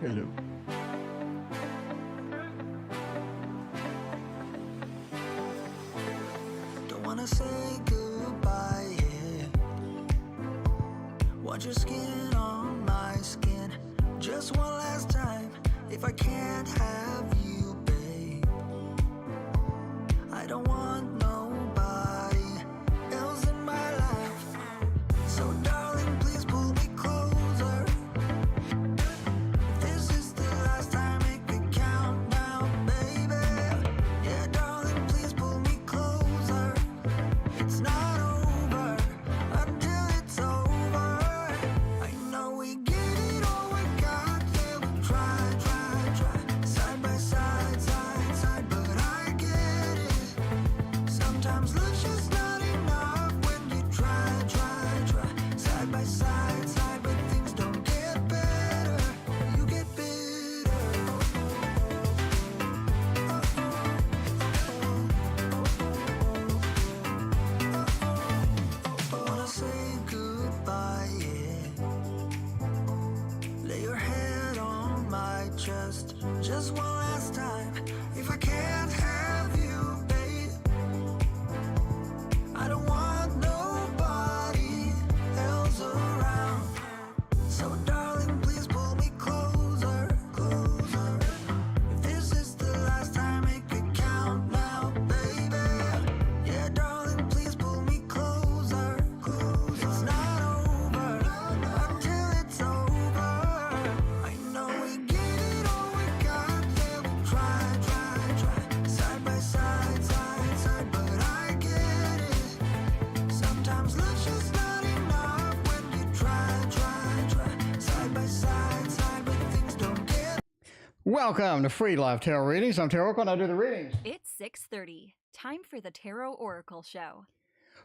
Hello. Don't wanna say goodbye, yeah. Want your skin on my skin. Just one last time. If I can't have you, babe, I don't want nobody else in my life. So darling, please pull me closer. If this is the last time, make it count now, baby. Yeah, darling, please pull me closer. It's not over until it's over. I know we get it all we got, yeah, we try, side by side, but I get it. Sometimes love's just not enough when you try, side by side, but things don't get better, you get bitter. I wanna say goodbye, yeah. Lay your head on my chest, just one last time. If I can't have you, babe, I don't want nobody else around. So darling, please pull me closer. If this is the last time, make it count now, baby. Yeah, darling, please pull me closer. It's not over until it's over. I know we get it all we got, yeah, we try, side by side, but I get it. Sometimes love's just not enough when you try, side by side, but things don't get. Welcome to Free Live Tarot Readings. I'm TarotOracle and I do the readings. It's 6:30. Time for the TarotOracle show.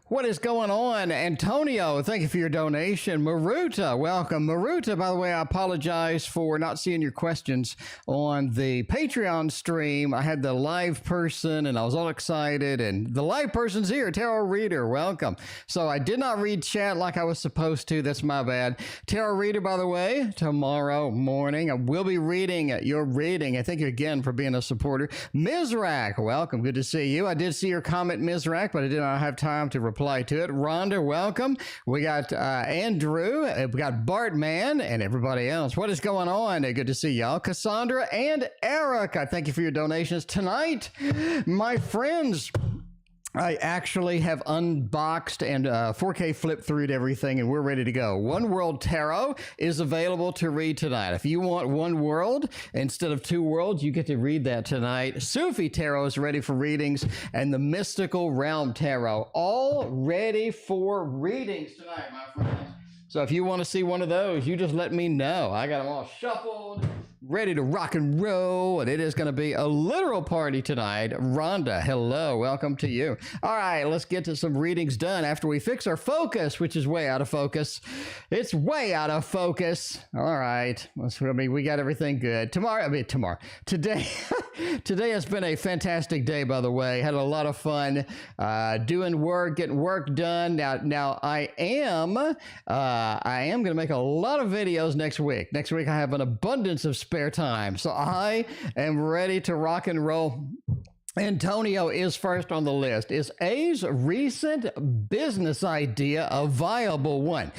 What is going on? Antonio, thank you for your donation. Maruta, welcome. Maruta, by the way, I apologize for not seeing your questions on the Patreon stream. I had the live person and I was all excited, and the live person's here, tarot reader, welcome. So I did not read chat like I was supposed to. That's my bad. Tarot reader, by the way, tomorrow morning, I will be reading your reading. I thank you again for being a supporter. Misrak, welcome. Good to see you. I did see your comment, Misrak, but I did not have time to reply to it. Rhonda, welcome. We got Andrew, we got Bartman, and everybody else. What is going on? Good to see y'all. Cassandra and Eric, I thank you for your donations. Tonight, my friends, I actually have unboxed and 4K flipped through everything, and we're ready to go. One World Tarot is available to read tonight. If you want One World instead of Two Worlds, you get to read that tonight. Sufi Tarot is ready for readings, and the Mystical Realm Tarot, all ready for readings tonight, my friends. So if you want to see one of those, you just let me know. I got them all shuffled, ready to rock and roll, and it is going to be a literal party tonight. Rhonda, hello, welcome to you. All right, let's get to some readings done after we fix our focus, which is way out of focus. It's way out of focus. All right, we got everything good. Today, today has been a fantastic day, by the way. Had a lot of fun doing work, getting work done. Now I am going to make a lot of videos next week. Next week, I have an abundance of spare time, so I am ready to rock and roll. Antonio is first on the list. Is A's recent business idea a viable one?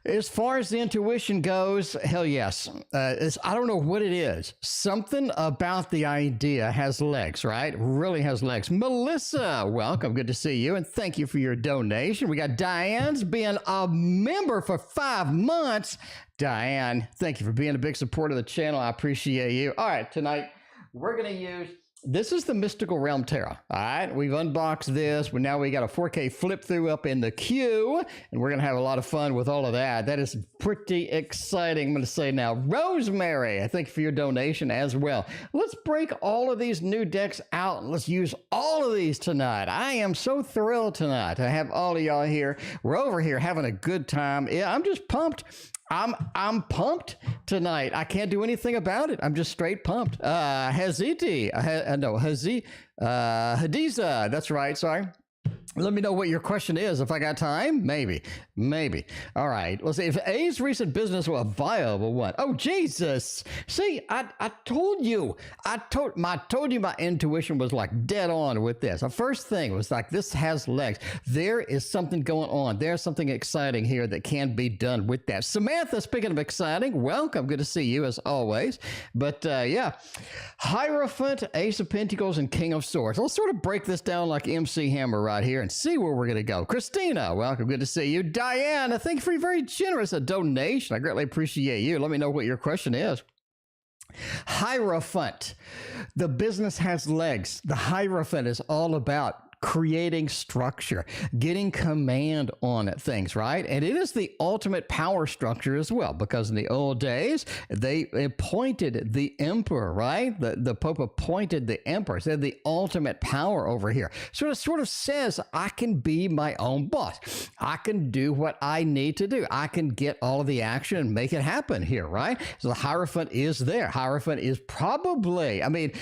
As far as the intuition goes, hell yes. I don't know what it is. Something about the idea has legs, right? Really has legs. Melissa, welcome. Good to see you, and thank you for your donation. We got Diane's being a member for 5 months. Diane, thank you for being a big supporter of the channel. I appreciate you. All right, tonight we're going to use... This is the Mystical Realm Tarot. All right, we've unboxed this, but now we got a 4K flip through up in the queue, and we're going to have a lot of fun with all of that. That is pretty exciting. I'm going to say now, Rosemary, I thank you for your donation as well. Let's break all of these new decks out, and let's use all of these tonight. I am so thrilled tonight to have all of y'all here. We're over here having a good time. Yeah, I'm just pumped. I'm pumped tonight. I can't do anything about it. I'm just straight pumped. Hadiza, that's right. Sorry. Let me know what your question is. If I got time, maybe. All right. Let's see. If A's recent business was a viable one. Oh, Jesus. See, I told you. I told you my intuition was like dead on with this. The first thing was like, this has legs. There is something going on. There's something exciting here that can be done with that. Samantha, speaking of exciting, welcome. Good to see you as always. But yeah, Hierophant, Ace of Pentacles, and King of Swords. Let's sort of break this down like MC Hammer right here and see where we're going to go. Christina, welcome. Good to see you. Diane, thank you for your very generous donation. I greatly appreciate you. Let me know what your question is. Hierophant. The business has legs. The Hierophant is all about creating structure, getting command on things, right? And it is the ultimate power structure as well, because in the old days, they appointed the emperor, right? The Pope appointed the emperor. So they had the ultimate power over here. So it sort of says, I can be my own boss. I can do what I need to do. I can get all of the action and make it happen here, right? So the Hierophant is there. Hierophant is probably, I mean,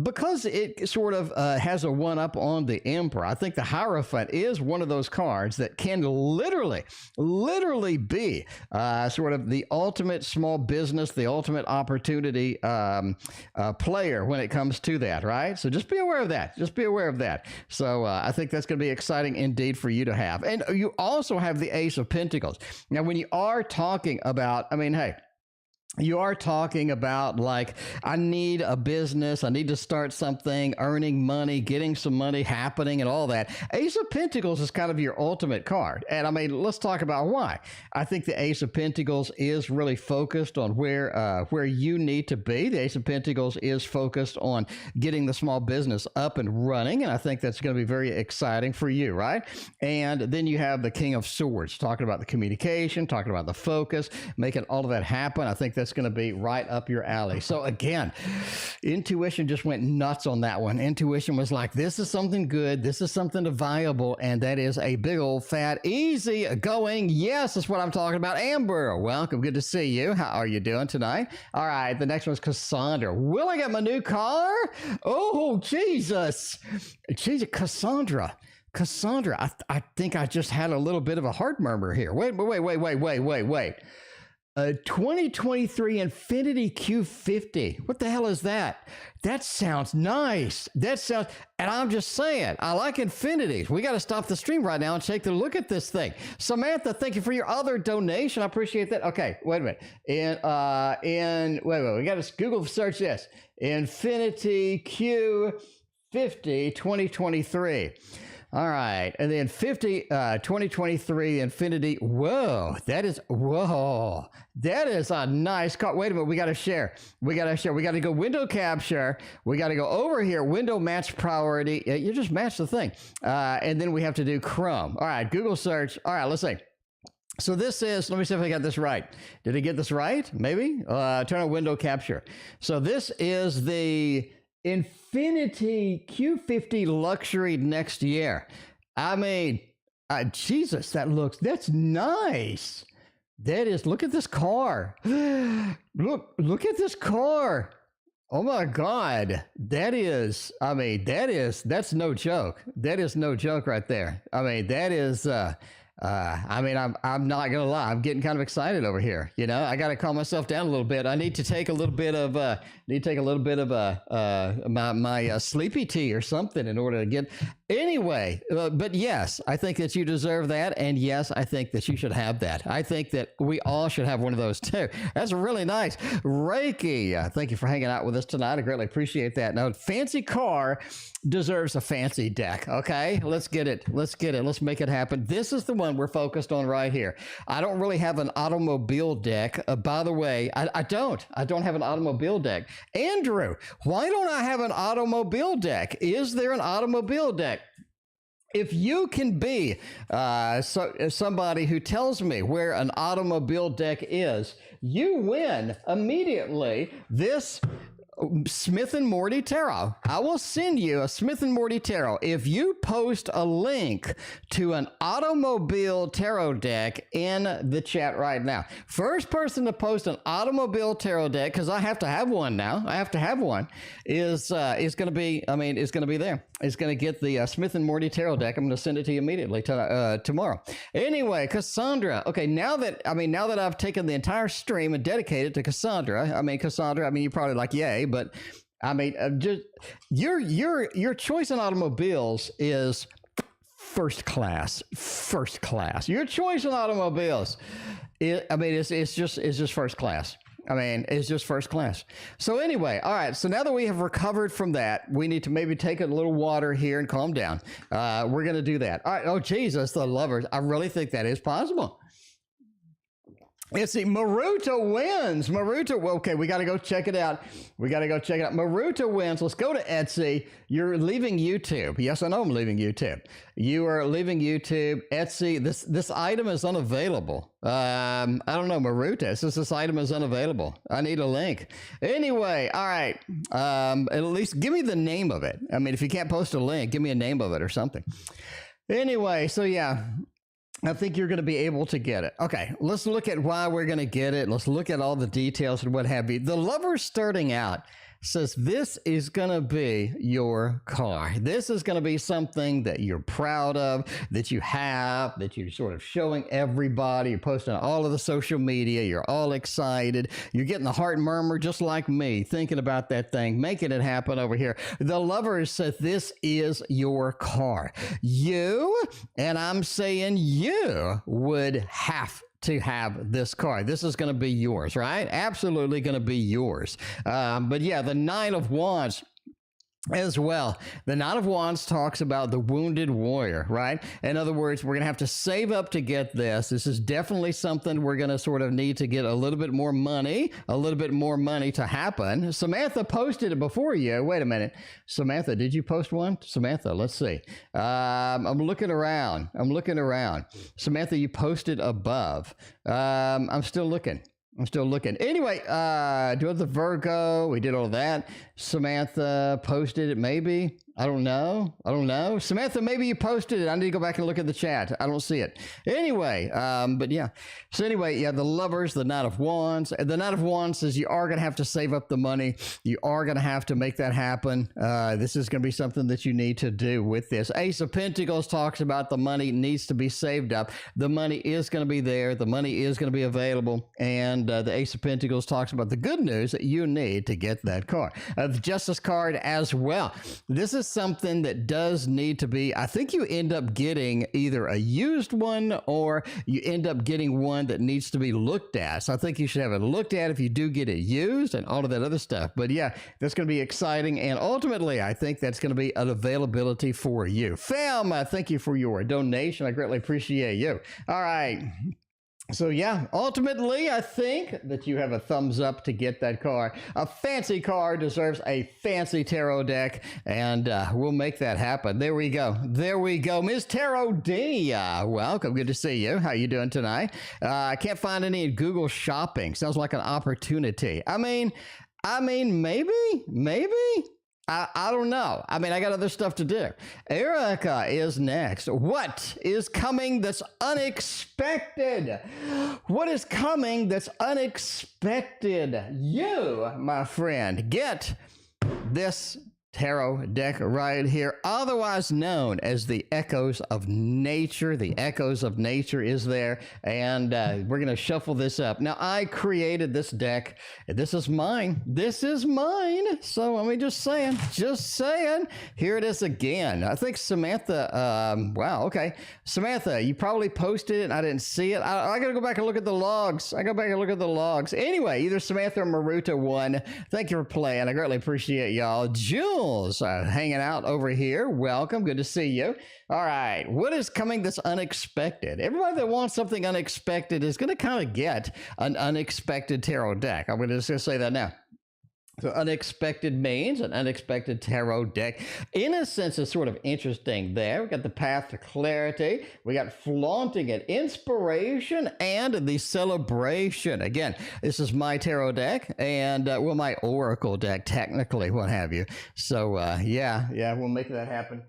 because it sort of has a one-up on the Emperor, I think the Hierophant is one of those cards that can literally be sort of the ultimate small business, the ultimate opportunity player when it comes to that, right? So just be aware of that. Just be aware of that. So I think that's going to be exciting indeed for you to have. And you also have the Ace of Pentacles. Now, when you are talking about, I mean, hey, you are talking about like, I need a business, I need to start something, earning money, getting some money happening and all that. Ace of Pentacles is kind of your ultimate card. And I mean, let's talk about why. I think the Ace of Pentacles is really focused on where you need to be. The Ace of Pentacles is focused on getting the small business up and running. And I think that's going to be very exciting for you, right? And then you have the King of Swords, talking about the communication, talking about the focus, making all of that happen. I think that's going to be right up your alley. So again, intuition just went nuts on that one. Intuition was like, this is something good. This is something viable. And that is a big old fat easy going. Yes, that's what I'm talking about. Amber, welcome. Good to see you. How are you doing tonight? All right. The next one's Cassandra. Will I get my new car? Oh, Jesus. Cassandra, I think I just had a little bit of a heart murmur here. Wait. 2023 Infiniti Q50. What the hell is that? That sounds nice. And I'm just saying, I like Infinities. We got to stop the stream right now and take a look at this thing. Samantha, thank you for your other donation. I appreciate that. Okay, wait a minute. Wait, we got to Google search this. Infiniti Q50 2023. All right, and then 2023 Infiniti. Whoa, that is a nice car. Wait a minute, we got to share. We got to go window capture. We got to go over here, window match priority. You just match the thing. And then we have to do Chrome. All right, Google search. All right, let's see. So this is, let me see if I got this right. Did I get this right? Maybe? Turn on window capture. So this is the Infiniti Q50 Luxury next year. I mean, Jesus, that's nice. That is, look at this car. Look at this car. Oh my God. That's no joke. That is no joke right there. I mean, that is, I'm not gonna lie. I'm getting kind of excited over here. You know, I got to calm myself down a little bit. I need to take a little bit of my sleepy tea or something in order to get. Anyway, but yes, I think that you deserve that, and yes, I think that you should have that. I think that we all should have one of those too. That's really nice. Reiki, thank you for hanging out with us tonight. I greatly appreciate that. Now, fancy car deserves a fancy deck. Okay, let's get it. Let's make it happen. This is the one we're focused on right here. I don't really have an automobile deck. By the way, I don't have an automobile deck. Andrew, why don't I have an automobile deck? Is there an automobile deck? If you can be somebody who tells me where an automobile deck is, you win immediately this Smith and Morty Tarot. I will send you a Smith and Morty Tarot if you post a link to an automobile tarot deck in the chat right now. First person to post an automobile tarot deck, because I have to have one now. I have to have one. Is going to be. I mean, it's going to be there. is going to get the Smith and Morty tarot deck. I'm going to send it to you immediately tomorrow. Anyway, Cassandra. Okay, now that I've taken the entire stream and dedicated to Cassandra. Cassandra. You're probably like, yay, but just your choice in automobiles is first class. Your choice in automobiles, it's just first class. It's just first class. So anyway, all right. So now that we have recovered from that, we need to maybe take a little water here and calm down. We're going to do that. All right. Oh, Jesus, the lovers. I really think that is possible. Let's see. Maruta wins. Maruta. Okay, we got to go check it out. Maruta wins. Let's go to Etsy. You're leaving YouTube. Yes, I know I'm leaving YouTube. You are leaving YouTube. Etsy. This item is unavailable. I don't know, Maruta. It says this item is unavailable. I need a link. Anyway, all right. At least give me the name of it. If you can't post a link, give me a name of it or something. Anyway, so yeah. I think you're going to be able to get it. Okay, let's look at why we're going to get it. Let's look at all the details and what have you. The lover starting out says this is going to be your car. This is going to be something that you're proud of, that you have, that you're sort of showing everybody. You're posting on all of the social media. You're all excited. You're getting the heart murmur just like me, thinking about that thing, making it happen over here. The lover says this is your car. You, and I'm saying you, would have to have this car. This is going to be yours, right? Absolutely going to be yours. But yeah, the Nine of Wands as well. The Nine of Wands talks about the wounded warrior, right? In other words, we're going to have to save up to get this. This is definitely something we're going to sort of need to get a little bit more money to happen. Samantha posted it before you. Wait a minute. Samantha, did you post one? Samantha, let's see. I'm looking around. Samantha, you posted above. I'm still looking. Anyway, do the Virgo. We did all that. Samantha posted it, maybe. I don't know. Samantha, maybe you posted it. I need to go back and look at the chat. I don't see it. Anyway, but yeah. So anyway, yeah, the lovers, the Knight of Wands. The Knight of Wands says you are going to have to save up the money. You are going to have to make that happen. This is going to be something that you need to do with this. Ace of Pentacles talks about the money needs to be saved up. The money is going to be there. The money is going to be available. And the Ace of Pentacles talks about the good news that you need to get that car. The Justice card as well. This is something that does need to be, I think you end up getting either a used one or you end up getting one that needs to be looked at. So I think you should have it looked at if you do get it used and all of that other stuff. But yeah, that's going to be exciting. And ultimately, I think that's going to be an availability for you. Femme, thank you for your donation. I greatly appreciate you. All right. So yeah, ultimately, I think that you have a thumbs up to get that car. A fancy car deserves a fancy tarot deck, and we'll make that happen. There we go. Ms. Tarot D, welcome. Good to see you. How you doing tonight? I can't find any in Google Shopping. Sounds like an opportunity. I mean, maybe. I don't know. I got other stuff to do. Erica is next. What is coming that's unexpected? What is coming that's unexpected? You, my friend, get this tarot deck right here, otherwise known as the Echoes of Nature. The Echoes of Nature is there, and we're going to shuffle this up. Now, I created this deck. This is mine. So, just saying. Here it is again. I think Samantha, wow, okay. Samantha, you probably posted it, and I didn't see it. I got to go back and look at the logs. Anyway, either Samantha or Maruta won. Thank you for playing. I greatly appreciate y'all. Jules, hanging out over here. Welcome. Good to see you. All right. What is coming that's unexpected? Everybody that wants something unexpected is going to kind of get an unexpected tarot deck. I'm going to just say that now. So unexpected means an unexpected tarot deck. In a sense, it's sort of interesting there. We got the path to clarity. We got flaunting it, inspiration, and the celebration. Again, this is my tarot deck and, my oracle deck, technically, what have you. So, yeah, we'll make that happen.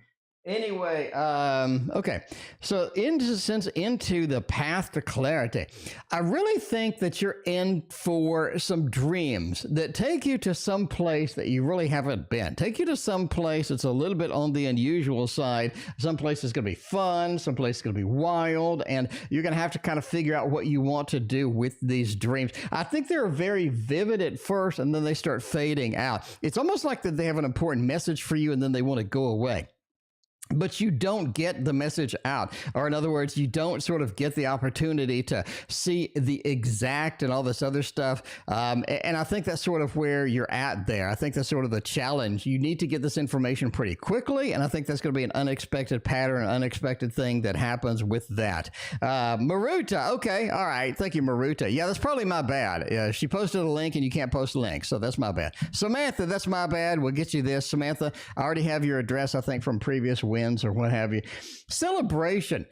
Anyway, okay. So into the path to clarity, I really think that you're in for some dreams that take you to some place that you really haven't been. Take you to some place that's a little bit on the unusual side. Some place is going to be fun. Some place is going to be wild. And you're going to have to kind of figure out what you want to do with these dreams. I think they're very vivid at first, and then they start fading out. It's almost like that they have an important message for you, and then they want to go away. But you don't get the message out, or in other words, you don't sort of get the opportunity to see the exact and all this other stuff. And I think that's sort of where you're at there. I think that's sort of the challenge. You need to get this information pretty quickly, and I think that's going to be an unexpected pattern, an unexpected thing that happens with that. Maruta, okay, all right, thank you, Maruta. Yeah, that's probably my bad. She posted a link, and you can't post links, so that's my bad. Samantha, that's my bad. We'll get you this. Samantha, I already have your address, I think, from previous wins or what have you. Celebration.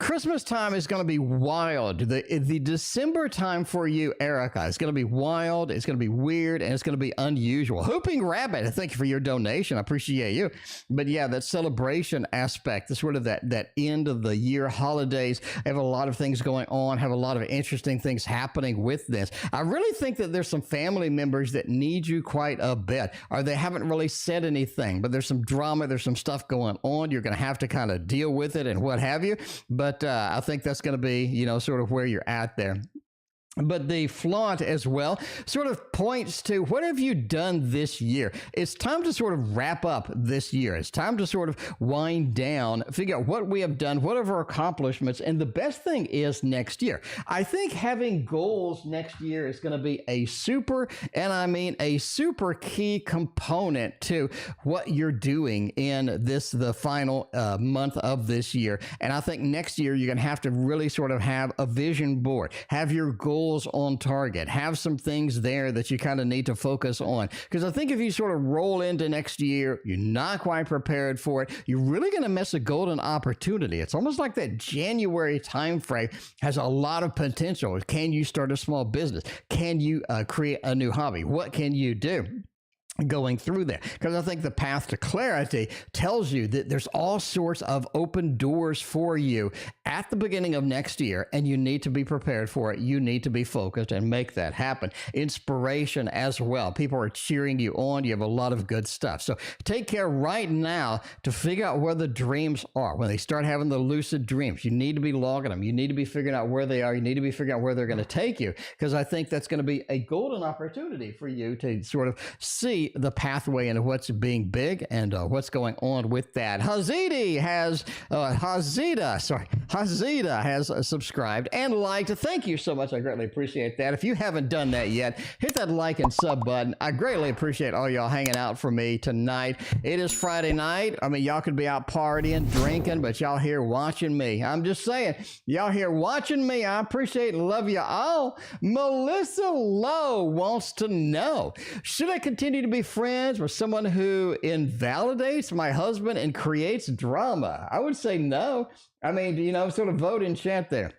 Christmas time is going to be wild. The December time for you, Erica, is going to be wild. It's going to be weird, and it's going to be unusual. Hooping Rabbit, thank you for your donation. I appreciate you. But yeah, that celebration aspect, the sort of that end of the year holidays, have a lot of things going on, have a lot of interesting things happening with this. I really think that there's some family members that need you quite a bit, or they haven't really said anything, but there's some drama, there's some stuff going on. You're going to have to kind of deal with it and what have you. But I think that's going to be, you know, sort of where you're at there. But the flaunt as well sort of points to what have you done this year? It's time to sort of wrap up this year. It's time to sort of wind down, figure out what we have done, what are our accomplishments, and the best thing is next year. I think having goals next year is going to be a super, and I mean a super key component to what you're doing in the final month of this year. And I think next year you're going to have to really sort of have a vision board, have your goals on target, have some things there that you kind of need to focus on. Because I think if you sort of roll into next year, you're not quite prepared for it, you're really going to miss a golden opportunity. It's almost like that January time frame has a lot of potential. Can you start a small business? Can you create a new hobby? What can you do going through there? Because I think the path to clarity tells you that there's all sorts of open doors for you at the beginning of next year, and you need to be prepared for it. You need to be focused and make that happen. Inspiration as well. People are cheering you on. You have a lot of good stuff. So take care right now to figure out where the dreams are. When they start having the lucid dreams, you need to be logging them. You need to be figuring out where they are. You need to be figuring out where they're going to take you, because I think that's going to be a golden opportunity for you to sort of see the pathway into what's being big and what's going on with that. Hazida has subscribed and liked. Thank you so much. I greatly appreciate that. If you haven't done that yet, hit that like and sub button. I greatly appreciate all y'all hanging out for me tonight. It is Friday night. I mean, y'all could be out partying, drinking, but y'all here watching me. I'm just saying, y'all here watching me. I appreciate and love you all. Melissa Lowe wants to know, should I continue to be friends with someone who invalidates my husband and creates drama? I would say no. I mean, you know, sort of vote in chat there.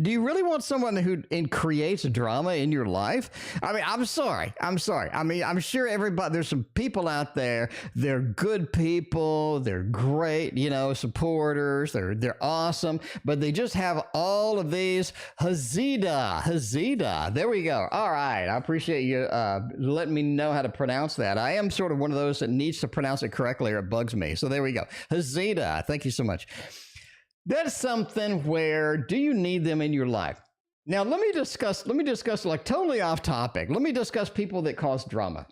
Do you really want someone who creates drama in your life? I mean, I'm sorry. I mean, I'm sure there's some people out there, they're good people, they're great, you know, supporters, they're awesome, but they just have all of these Hazida. There we go. All right. I appreciate you letting me know how to pronounce that. I am sort of one of those that needs to pronounce it correctly or it bugs me. So there we go. Hazida. Thank you so much. That's something where, do you need them in your life? Now, let me discuss like totally off topic. Let me discuss people that cause drama.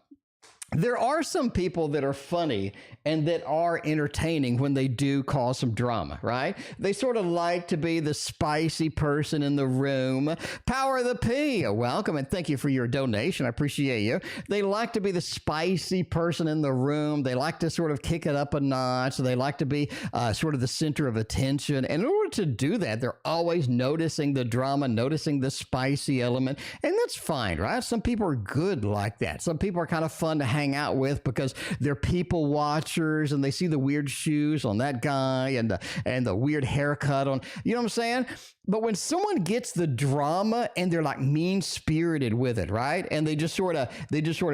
There are some people that are funny and that are entertaining when they do cause some drama, right? They sort of like to be the spicy person in the room. Power of the P, welcome and thank you for your donation. I appreciate you. They like to be the spicy person in the room. They like to sort of kick it up a notch. They like to be sort of the center of attention. And in order to do that, they're always noticing the drama, noticing the spicy element. And that's fine, right? Some people are good like that. Some people are kind of fun to hang out with because they're people watchers and they see the weird shoes on that guy and the weird haircut on, you know what I'm saying? But when someone gets the drama and they're like mean-spirited with it, right? And they just sort of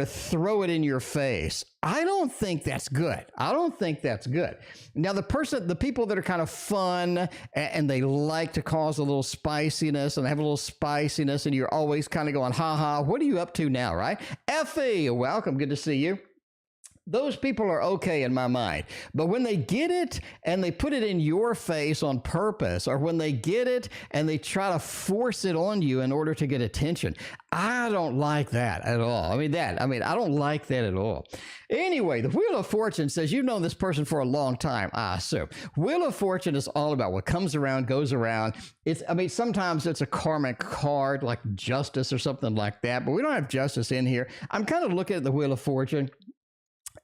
throw it in your face. I don't think that's good. I don't think that's good. Now, the people that are kind of fun and they like to cause a little spiciness and have a little spiciness, and you're always kind of going, ha ha, what are you up to now, right? Effie, welcome. Good to see you. Those people are okay in my mind. But when they get it and they put it in your face on purpose, or when they get it and they try to force it on you in order to get attention, I don't like that at all. I don't like that at all. Anyway, the Wheel of Fortune says you've known this person for a long time, I assume. Wheel of Fortune is all about what comes around, goes around. Sometimes it's a karmic card like justice or something like that, but we don't have justice in here. I'm kind of looking at the Wheel of Fortune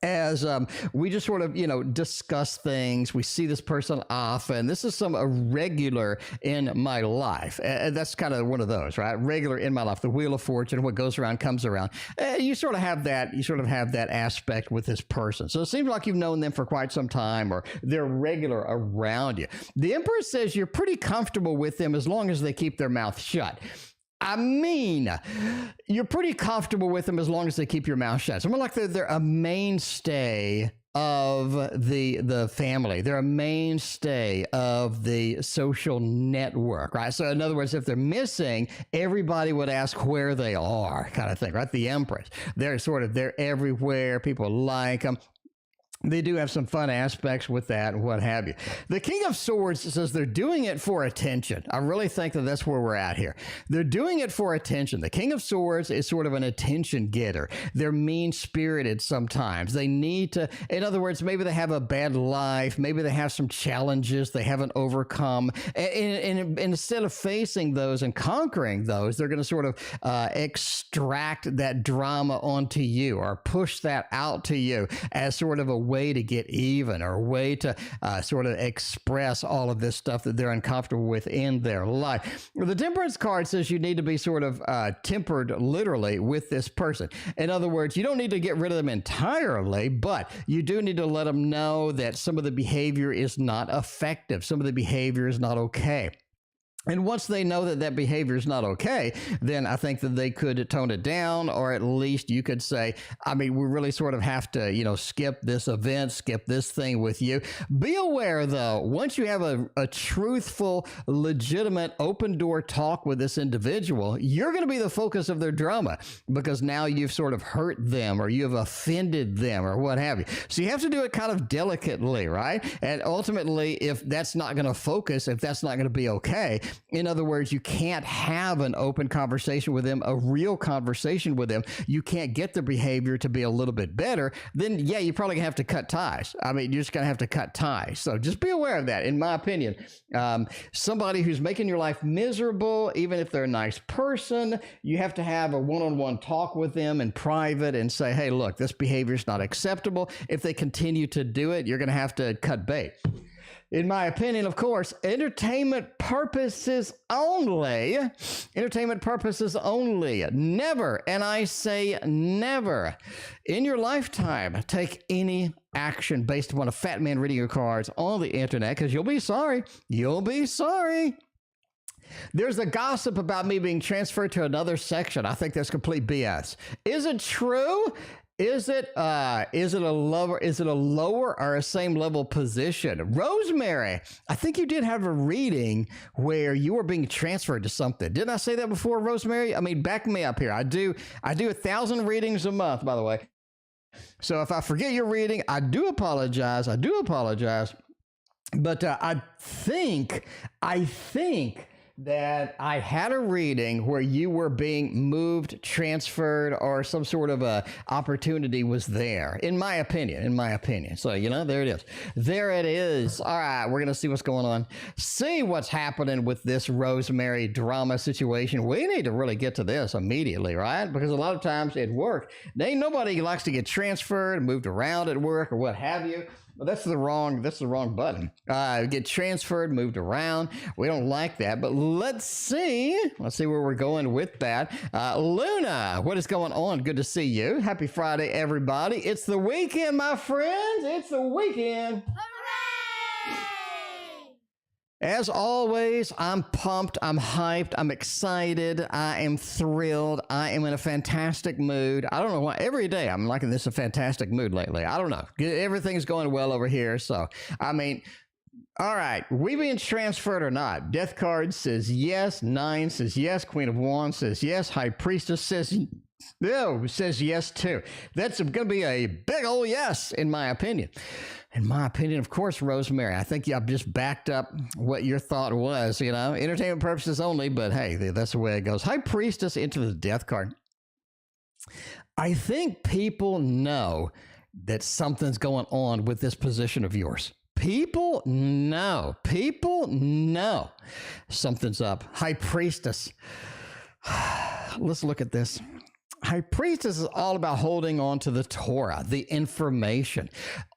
as we just sort of, discuss things. We see this person often. This is some irregular in my life. That's kind of one of those, right? Regular in my life. The Wheel of Fortune, what goes around comes around. You sort of have that. You sort of have that aspect with this person. So it seems like you've known them for quite some time, or they're regular around you. The Empress says you're pretty comfortable with them as long as they keep their mouth shut. I mean, you're pretty comfortable with them as long as they keep your mouth shut. It's more like they're a mainstay of the family. They're a mainstay of the social network, right? So in other words, if they're missing, everybody would ask where they are, kind of thing, right? The Empress. They're everywhere. People like them. They do have some fun aspects with that and what have you. The King of Swords says they're doing it for attention. I really think that that's where we're at here. They're doing it for attention. The King of Swords is sort of an attention getter. They're mean-spirited sometimes. They need to, in other words, maybe they have a bad life. Maybe they have some challenges they haven't overcome. And instead of facing those and conquering those, they're going to sort of extract that drama onto you, or push that out to you as sort of a way to get even, or a way to sort of express all of this stuff that they're uncomfortable with in their life. The Temperance card says you need to be sort of tempered literally with this person. In other words, you don't need to get rid of them entirely, but you do need to let them know that some of the behavior is not effective. Some of the behavior is not okay. And once they know that that behavior is not okay, then I think that they could tone it down, or at least you could say, we really sort of have to, skip this event, skip this thing with you. Be aware, though, once you have a truthful, legitimate, open door talk with this individual, you're going to be the focus of their drama, because now you've sort of hurt them, or you've offended them, or what have you. So you have to do it kind of delicately, right? And ultimately, if that's not going to focus, if that's not going to be okay, in other words, you can't have an open conversation with them, a real conversation with them. You can't get their behavior to be a little bit better. Then, yeah, you're probably going to have to cut ties. You're just going to have to cut ties. So just be aware of that, in my opinion. Somebody who's making your life miserable, even if they're a nice person, you have to have a one-on-one talk with them in private and say, hey, look, this behavior is not acceptable. If they continue to do it, you're going to have to cut bait. In my opinion, of course, entertainment purposes only. Entertainment purposes only. Never, and I say never, in your lifetime, take any action based upon a fat man reading your cards on the internet, because you'll be sorry. You'll be sorry. There's a gossip about me being transferred to another section. I think that's complete BS. Is it true? Is it a lower or a same level position? Rosemary, I think you did have a reading where you were being transferred to something. Didn't I say that before, Rosemary? Back me up here. I do 1,000 readings a month, by the way. So if I forget your reading, I do apologize. But I think that I had a reading where you were being moved, transferred, or some sort of a opportunity was there, in my opinion. So, there it is. There it is. All right, we're going to see what's going on. See what's happening with this Rosemary drama situation. We need to really get to this immediately, right? Because a lot of times at work, there ain't nobody who likes to get transferred, moved around at work, or what have you. Well, that's the wrong button. Get transferred, moved around. We don't like that, but let's see where we're going with that. Luna, what is going on? Good to see you. Happy Friday, everybody. It's the weekend, my friends. It's the weekend. Hooray! As always, I'm pumped, I'm hyped, I'm excited, I am thrilled, I am in a fantastic mood. I don't know why, every day I'm liking this a fantastic mood lately. I don't know. Everything's going well over here. So, I mean, all right, we being transferred or not? Death card says yes, 9 says yes, Queen of Wands says yes, High Priestess says no, says yes too. That's going to be a big old yes, in my opinion. In my opinion, of course, Rosemary, I think I've just backed up what your thought was, you know, entertainment purposes only, but hey, that's the way it goes. High Priestess into the Death card. I think people know that something's going on with this position of yours. People know something's up. High Priestess. Let's look at this. High Priestess is all about holding on to the Torah, the information.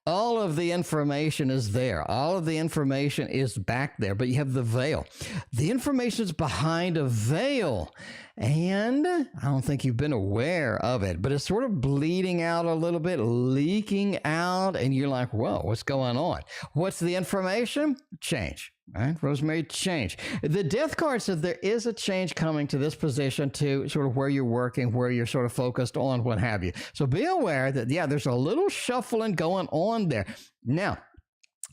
All of the information is there. All of the information is back there, but you have the veil. The information is behind a veil, and I don't think you've been aware of it, but it's sort of bleeding out a little bit, leaking out, and you're like, whoa, what's going on? What's the information? Change. Right? Rosemary, change. The Death card says there is a change coming to this position, to sort of where you're working, where you're sort of focused on, what have you. So be aware that, yeah, there's a little shuffling going on there. Now,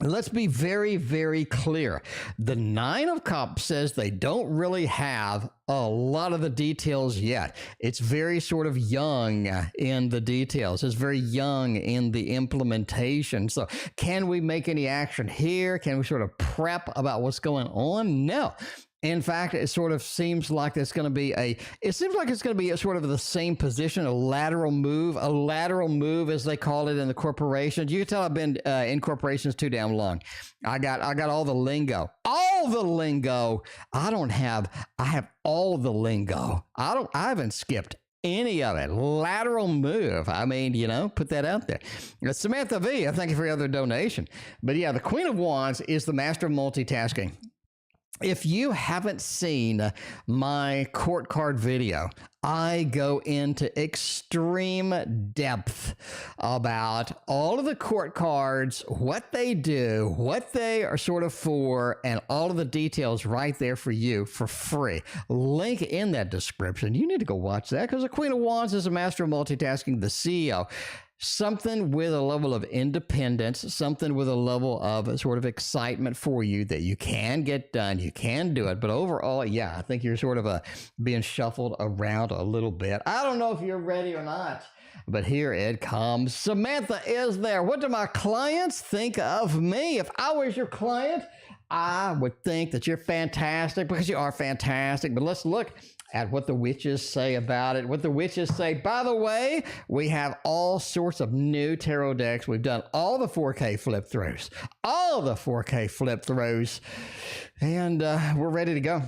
let's be very, very clear. The 9 of Cups says they don't really have a lot of the details yet. It's very sort of young in the details. It's very young in the implementation. So can we make any action here? Can we sort of prep about what's going on? No. In fact, it sort of seems like it's going to be a sort of the same position, a lateral move as they call it in the corporations. You can tell I've been in corporations too damn long. I got all the lingo. I have all the lingo. I haven't skipped any of it. Lateral move. I mean, you know, put that out there. Samantha V, I thank you for your other donation. But yeah, the Queen of Wands is the master of multitasking. If you haven't seen my court card video, I go into extreme depth about all of the court cards, what they do, what they are sort of for, and all of the details right there for you for free. Link in that description. You need to go watch that, because the Queen of Wands is a master of multitasking, the CEO. Something with a level of independence, something with a level of sort of excitement for you that you can get done, you can do it. But overall, yeah, I think you're sort of being shuffled around a little bit. I don't know if you're ready or not, but here it comes. Samantha is there. What do my clients think of me? If I was your client, I would think that you're fantastic, because you are fantastic. But let's look at what the witches say about it. What the witches say, by the way, we have all sorts of new tarot decks. We've done all the 4K flip throughs, and we're ready to go.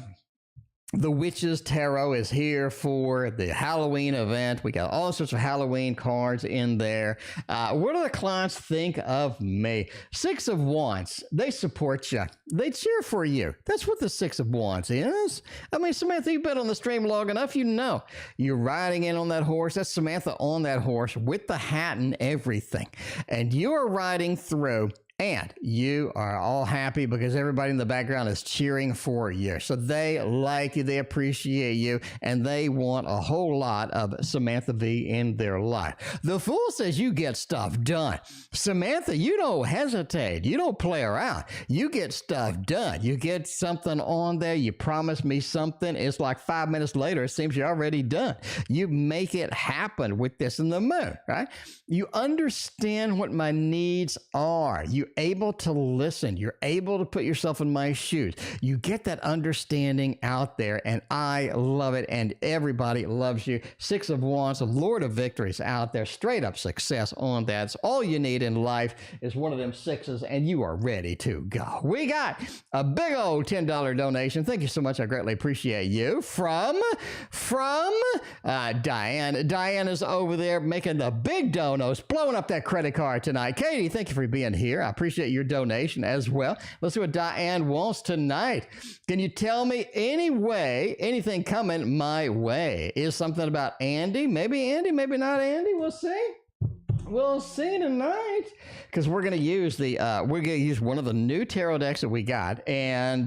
The Witches Tarot is here for the Halloween event. We got all sorts of Halloween cards in there. What do the clients think of me? 6 of Wands. They support you. They cheer for you. That's what the 6 of Wands is. I mean, Samantha, you've been on the stream long enough. You know. You're riding in on that horse. That's Samantha on that horse with the hat and everything. And you are riding through, and you are all happy because everybody in the background is cheering for you. So they like you, they appreciate you, and they want a whole lot of Samantha V in their life. The Fool says you get stuff done. Samantha, you don't hesitate. You don't play around. You get stuff done. You get something on there. You promise me something. It's like 5 minutes later, it seems you're already done. You make it happen with this in the moon, right? You understand what my needs are. You're able to listen. You're able to put yourself in my shoes. You get that understanding out there, and I love it, and everybody loves you. 6 of Wands, the Lord of Victories out there. Straight up success on that. So all you need in life is one of them 6s, and you are ready to go. We got a big old $10 donation. Thank you so much. I greatly appreciate you. From Diane. Diane is over there making the big donos, blowing up that credit card tonight. Katie, thank you for being here. I appreciate your donation as well. Let's see what Diane wants tonight. Can you tell me anything coming my way? Is something about Andy? Maybe Andy, maybe not Andy. We'll see. We'll see tonight, because we're going to use one of the new tarot decks that we got, and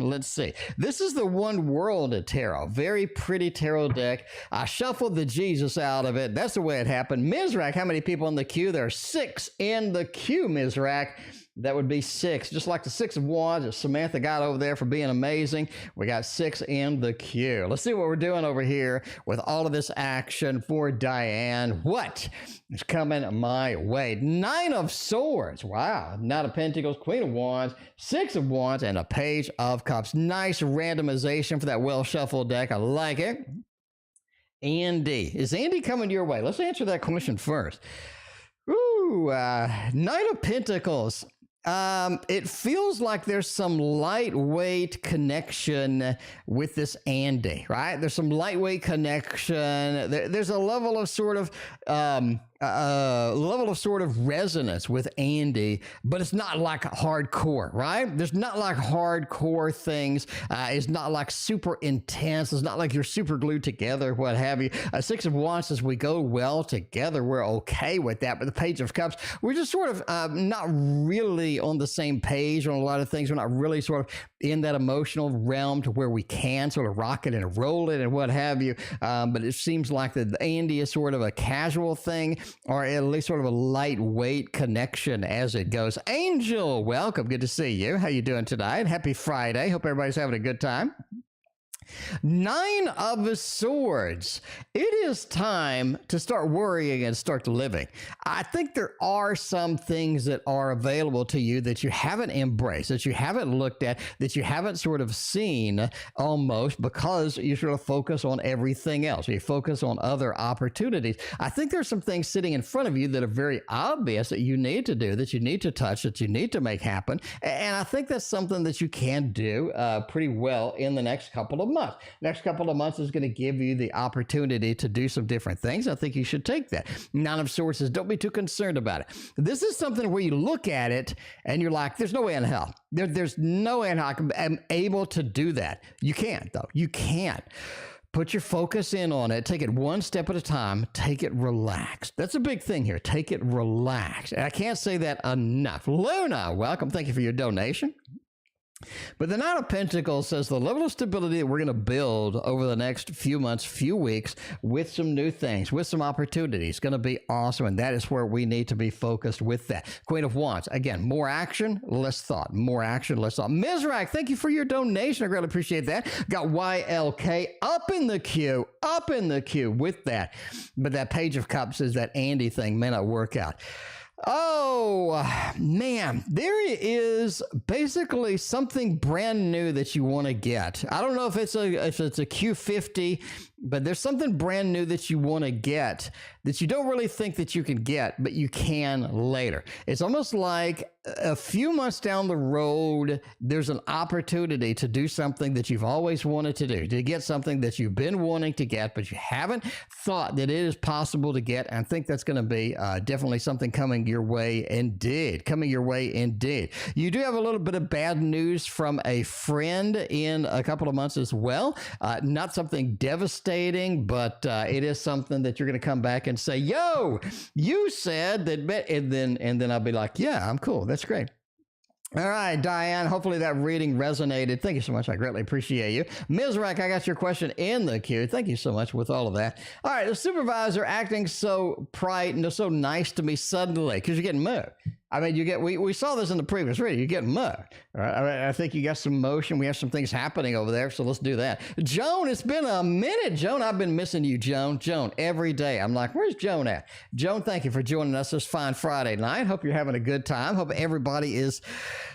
let's see. This is the One World Tarot. Very pretty tarot deck. I shuffled the Jesus out of it. That's the way it happened. Misrak, how many people in the queue? There are 6 in the queue, Misrak. That would be 6, just like the 6 of Wands that Samantha got over there for being amazing. We got 6 in the queue. Let's see what we're doing over here with all of this action for Diane. What is coming my way? 9 of Swords. Wow. Knight of Pentacles, Queen of Wands, 6 of Wands, and a Page of Cups. Nice randomization for that well-shuffled deck. I like it. Andy. Is Andy coming your way? Let's answer that question first. Ooh, Knight of Pentacles. It feels like there's some lightweight connection with this Andy, right? There's some lightweight connection. There's a level of sort of resonance with Andy, but it's not like hardcore, right? There's not like hardcore things. It's not like super intense. It's not like you're super glued together, what have you. 6 of Wands says we go well together. We're okay with that. But the Page of Cups, we're just sort of not really on the same page on a lot of things. We're not really sort of in that emotional realm to where we can sort of rock it and roll it and what have you. But it seems like the Andy is sort of a casual thing, or at least sort of a lightweight connection as it goes. Angel, welcome. Good to see you. How you doing tonight? Happy Friday. Hope everybody's having a good time. 9 of Swords. It is time to start worrying and start living. I think there are some things that are available to you that you haven't embraced, that you haven't looked at, that you haven't sort of seen almost, because you sort of focus on everything else. You focus on other opportunities. I think there's some things sitting in front of you that are very obvious that you need to do, that you need to touch, that you need to make happen. And I think that's something that you can do pretty well in the next couple of months. Next couple of months is going to give you the opportunity to do some different things. I think you should take that. 9 of Swords says, don't be too concerned about it. This is something where you look at it and you're like, there's no way in hell. There's no way in hell I'm able to do that. You can't, though. You can't. Put your focus in on it. Take it one step at a time. Take it relaxed. That's a big thing here. Take it relaxed. And I can't say that enough. Luna, welcome. Thank you for your donation. But the Knight of Pentacles says the level of stability that we're going to build over the next few months, few weeks, with some new things, with some opportunities, going to be awesome. And that is where we need to be focused with that. Queen of Wands, again, more action, less thought. More action, less thought. Misrak, thank you for your donation. I really appreciate that. Got YLK up in the queue with that. But that Page of Cups is that Andy thing may not work out. Oh, man, there is basically something brand new that you want to get. I don't know if it's a Q50, but there's something brand new that you want to get that you don't really think that you can get, but you can later. It's almost like a few months down the road, there's an opportunity to do something that you've always wanted to do, to get something that you've been wanting to get, but you haven't thought that it is possible to get. And I think that's going to be definitely something coming your way indeed. Coming your way indeed. You do have a little bit of bad news from a friend in a couple of months as well. Not something devastating, but it is something that you're going to come back and say, yo, you said that, and then I'll be like, yeah, I'm cool. That's great. All right, Diane, hopefully that reading resonated. Thank you so much. I greatly appreciate you. Misrak, I got your question in the queue. Thank you so much with all of that. All right, the supervisor acting so bright and so nice to me suddenly because you're getting moved. I mean, we saw this in the previous reading. You're getting moved. All right, I think you got some motion. We have some things happening over there, so let's do that. Joan, it's been a minute. Joan, I've been missing you, Joan. Joan, every day. I'm like, where's Joan at? Joan, thank you for joining us this fine Friday night. Hope you're having a good time. Hope everybody is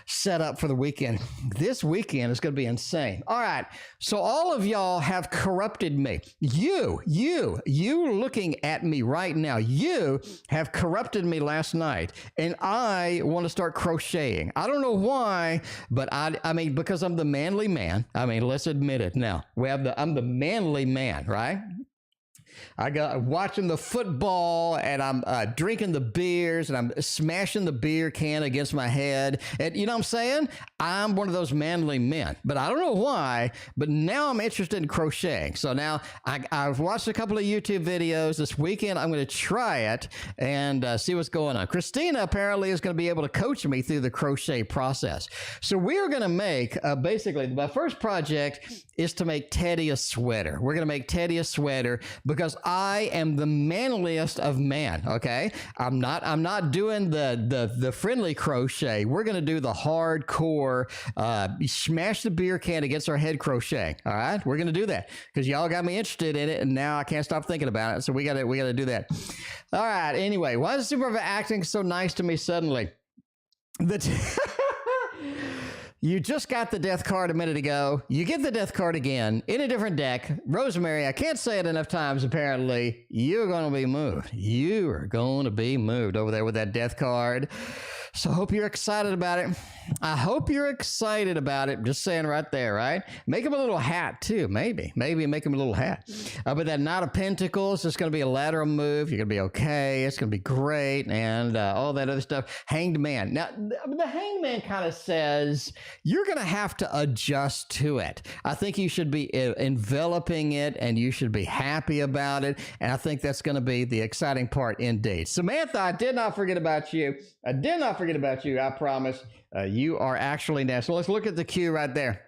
set up for the weekend. This weekend is going to be insane. All right, so all of y'all have corrupted me. You looking at me right now, you have corrupted me last night, and I want to start crocheting. I don't know why, but I mean, because I'm the manly man. I mean, let's admit it now. I'm the manly man, right? I got watching the football, and I'm drinking the beers, and I'm smashing the beer can against my head. And you know what I'm saying? I'm one of those manly men, but I don't know why. But now I'm interested in crocheting. So now I've watched a couple of YouTube videos this weekend. I'm going to try it and see what's going on. Christina apparently is going to be able to coach me through the crochet process. So we are going to make basically my first project is to make Teddy a sweater. We're going to make Teddy a sweater because I am the manliest of men. Okay, I'm not doing the friendly crochet. We're going to do the hardcore smash the beer can against our head crochet. All right, we're going to do that because y'all got me interested in it, and now I can't stop thinking about it. So we got to do that. All right. Anyway, why is Supervisor acting so nice to me suddenly? You just got the death card a minute ago. You get the death card again in a different deck. Rosemary, I can't say it enough times, apparently. You're going to be moved. You are going to be moved over there with that death card. So I hope you're excited about it. I hope you're excited about it. Just saying right there, right? Make him a little hat, too. Maybe make him a little hat. But that Knight of Pentacles is going to be a lateral move. You're going to be okay. It's going to be great. And all that other stuff. Hanged Man. Now, the Hanged Man kind of says you're going to have to adjust to it. I think you should be enveloping it, and you should be happy about it. And I think that's going to be the exciting part indeed. Samantha, I did not forget about you. I did not forget about you, I promise. You are actually next. So let's look at the queue right there.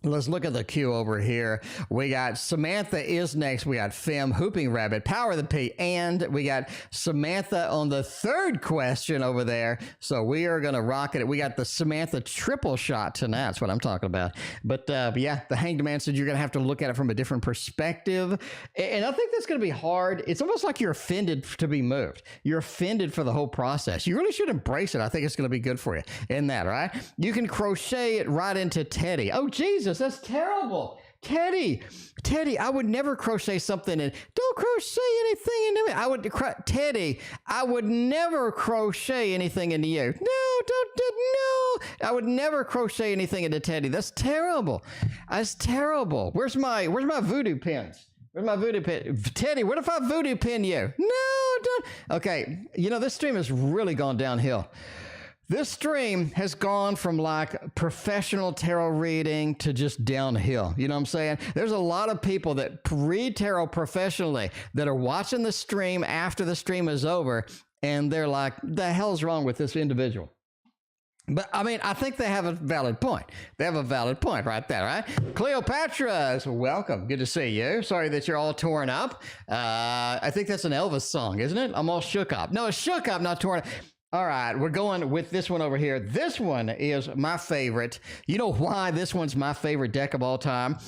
Let's look at the queue over here. We got Samantha is next. We got Femme, Hooping Rabbit, Power of the P, and we got Samantha on the third question over there. So we are going to rock it. We got the Samantha triple shot tonight. That's what I'm talking about. But yeah, the Hanged Man said you're going to have to look at it from a different perspective. And I think that's going to be hard. It's almost like you're offended to be moved. You're offended for the whole process. You really should embrace it. I think it's going to be good for you in that, right? You can crochet it right into Teddy. Oh, Jesus. That's terrible. Teddy, I would never crochet something in. Don't crochet anything into me. Teddy, I would never crochet anything into you. No. I would never crochet anything into Teddy. That's terrible. That's terrible. Where's my voodoo pins? Where's my voodoo pin? Teddy, what if I voodoo pin you? No, don't. Okay, you know, this stream has really gone downhill. This stream has gone from like professional tarot reading to just downhill. You know what I'm saying? There's a lot of people that read tarot professionally that are watching the stream after the stream is over, and they're like, the hell's wrong with this individual? But I mean, I think they have a valid point. They have a valid point right there, right? Cleopatra, welcome. Good to see you. Sorry that you're all torn up. I think that's an Elvis song, isn't it? I'm all shook up. No, it's shook up, not torn up. All right, we're going with this one over here. This one is my favorite. You know why this one's my favorite deck of all time?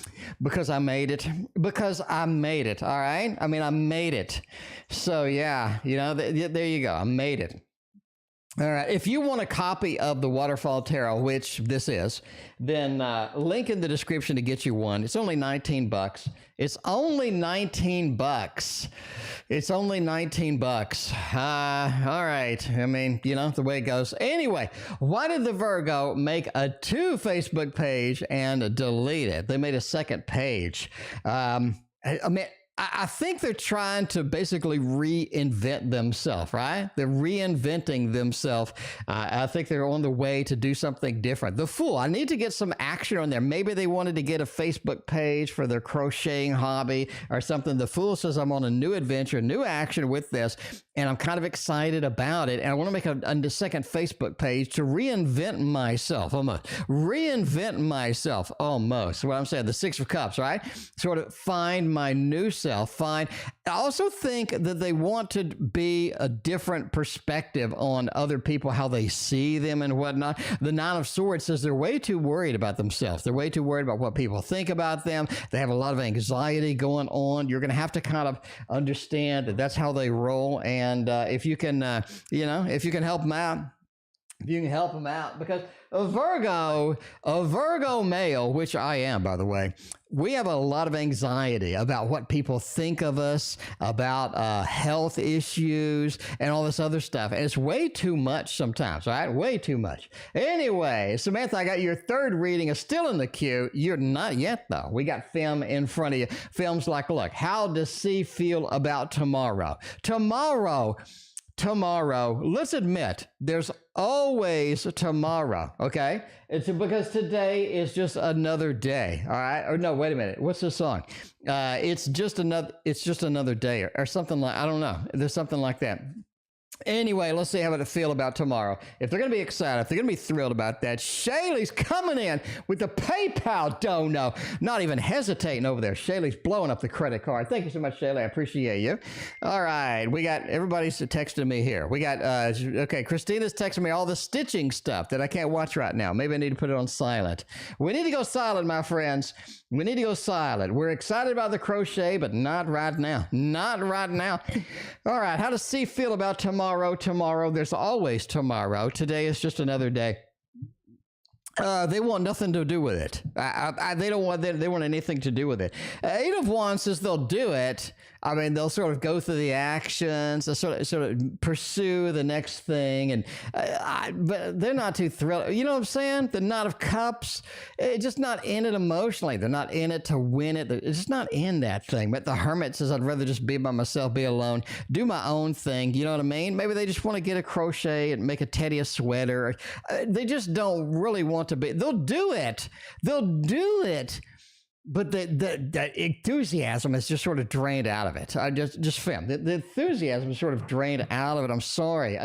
Because I made it. Because I made it, all right? I mean, I made it. So, yeah, you know, there you go. I made it. All right, if you want a copy of the Waterfall Tarot, which this is, then link in the description to get you one. It's only $19. It's only $19. It's only $19. All right. I mean, you know, the way it goes. Anyway, why did the Virgo make a 2 Facebook page and delete it? They made a second page. I mean, I think they're trying to basically reinvent themselves, right? They're reinventing themselves. I think they're on the way to do something different. The Fool, I need to get some action on there. Maybe they wanted to get a Facebook page for their crocheting hobby or something. The Fool says, I'm on a new adventure, new action with this, and I'm kind of excited about it. And I want to make a second Facebook page to reinvent myself, almost. Reinvent myself, almost. What I'm saying, the 6 of Cups, right? Sort of find my new self, fine. I also think that they want to be a different perspective on other people, how they see them and whatnot. The 9 of Swords says they're way too worried about themselves. They're way too worried about what people think about them. They have a lot of anxiety going on. You're going to have to kind of understand that that's how they roll. And if you can, you know, if you can help them out, If you can help them out, because a Virgo male, which I am, by the way, we have a lot of anxiety about what people think of us, about health issues and all this other stuff. And it's way too much sometimes, right? Way too much. Anyway, Samantha, I got your third reading is still in the queue. You're not yet, though. We got Femme in front of you. Femme's like, look, how does C feel about tomorrow? Tomorrow, let's admit, there's always tomorrow, okay? It's because today is just another day, all right? Or no, wait a minute. What's the song? It's just another day or something like, I don't know. There's something like that. Anyway, let's see how they feel about tomorrow. If they're going to be excited, if they're going to be thrilled about that, Shaylee's coming in with the PayPal dono. Not even hesitating over there. Shaylee's blowing up the credit card. Thank you so much, Shaylee. I appreciate you. All right. We got, everybody's texting me here. We got, okay, Christina's texting me all the stitching stuff that I can't watch right now. Maybe I need to put it on silent. We need to go silent, my friends. We need to go silent. We're excited about the crochet, but not right now. Not right now. All right. How does C feel about tomorrow? Tomorrow, there's always tomorrow. Today is just another day. They want nothing to do with it. They don't want they want anything to do with it. Eight of Wands says they'll do it. I mean, they'll sort of go through the actions, they'll sort of pursue the next thing, and but they're not too thrilled. You know what I'm saying? The Knight of Cups, just not in it emotionally. They're not in it to win it. It's just not in that thing. But the Hermit says, I'd rather just be by myself, be alone, do my own thing. You know what I mean? Maybe they just want to get a crochet and make a Teddy a sweater. They just don't really want to be. They'll do it. They'll do it. But the enthusiasm is just sort of drained out of it. Just Femme. The enthusiasm is sort of drained out of it. I'm sorry.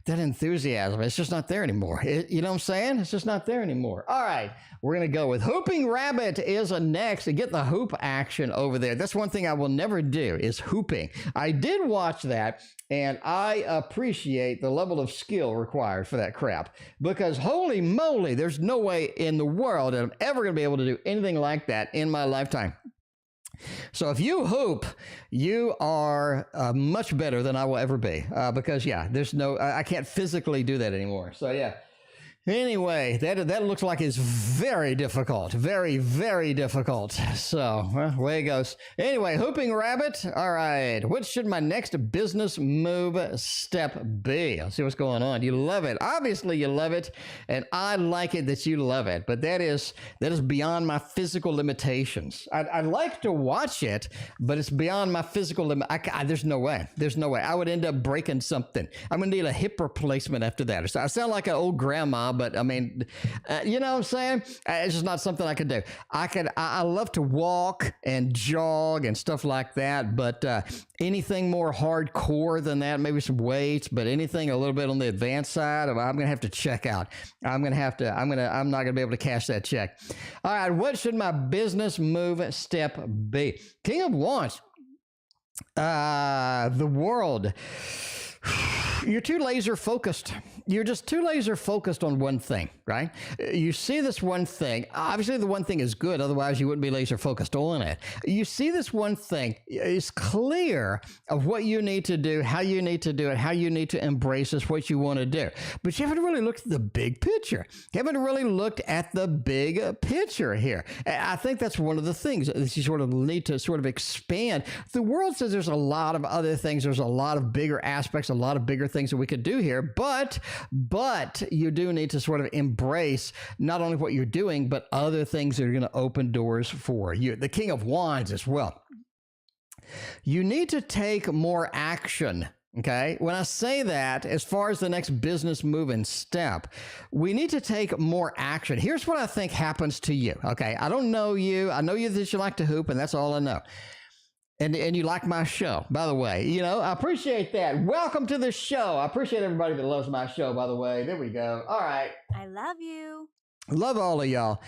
That enthusiasm, it's just not there anymore. You know what I'm saying? It's just not there anymore. All right, we're going to go with Hooping Rabbit is next. To get the hoop action over there. That's one thing I will never do is hooping. I did watch that, and I appreciate the level of skill required for that crap. Because holy moly, there's no way in the world that I'm ever going to be able to do anything like that in my lifetime. So if you hoop, you are much better than I will ever be because, yeah, there's no, I can't physically do that anymore. So, yeah. Anyway, that looks like it's very difficult. Very, very difficult. So, well, away it goes. Anyway, Hooping Rabbit. All right. What should my next business move step be? I'll see what's going on. You love it. Obviously, you love it. And I like it that you love it. But that is beyond my physical limitations. I'd like to watch it, but it's beyond my physical limit. There's no way. There's no way. I would end up breaking something. I'm going to need a hip replacement after that. So I sound like an old grandma, but I mean, you know what I'm saying? It's just not something I could do. I love to walk and jog and stuff like that, but anything more hardcore than that, maybe some weights, but anything a little bit on the advanced side, I'm going to have to check out. I'm not going to be able to cash that check. All right. What should my business move step be? King of Wands. The world. You're too laser focused. You're just too laser focused on one thing, right? You see this one thing. Obviously, the one thing is good. Otherwise, you wouldn't be laser focused on it. You see this one thing. It's clear of what you need to do, how you need to do it, how you need to embrace this, what you want to do. But you haven't really looked at the big picture. You haven't really looked at the big picture here. I think that's one of the things that you sort of need to sort of expand. The world says there's a lot of other things. There's a lot of bigger aspects, a lot of bigger things that we could do here. But you do need to sort of embrace not only what you're doing, but other things that are going to open doors for you. The King of Wands as well. You need to take more action. Okay. When I say that, as far as the next business move and step, we need to take more action. Here's what I think happens to you. Okay. I don't know you. I know you that you like to hoop, and that's all I know. And you like my show, by the way. You know, I appreciate that. Welcome to the show. I appreciate everybody that loves my show, by the way. There we go. All right. I love you. Love all of y'all.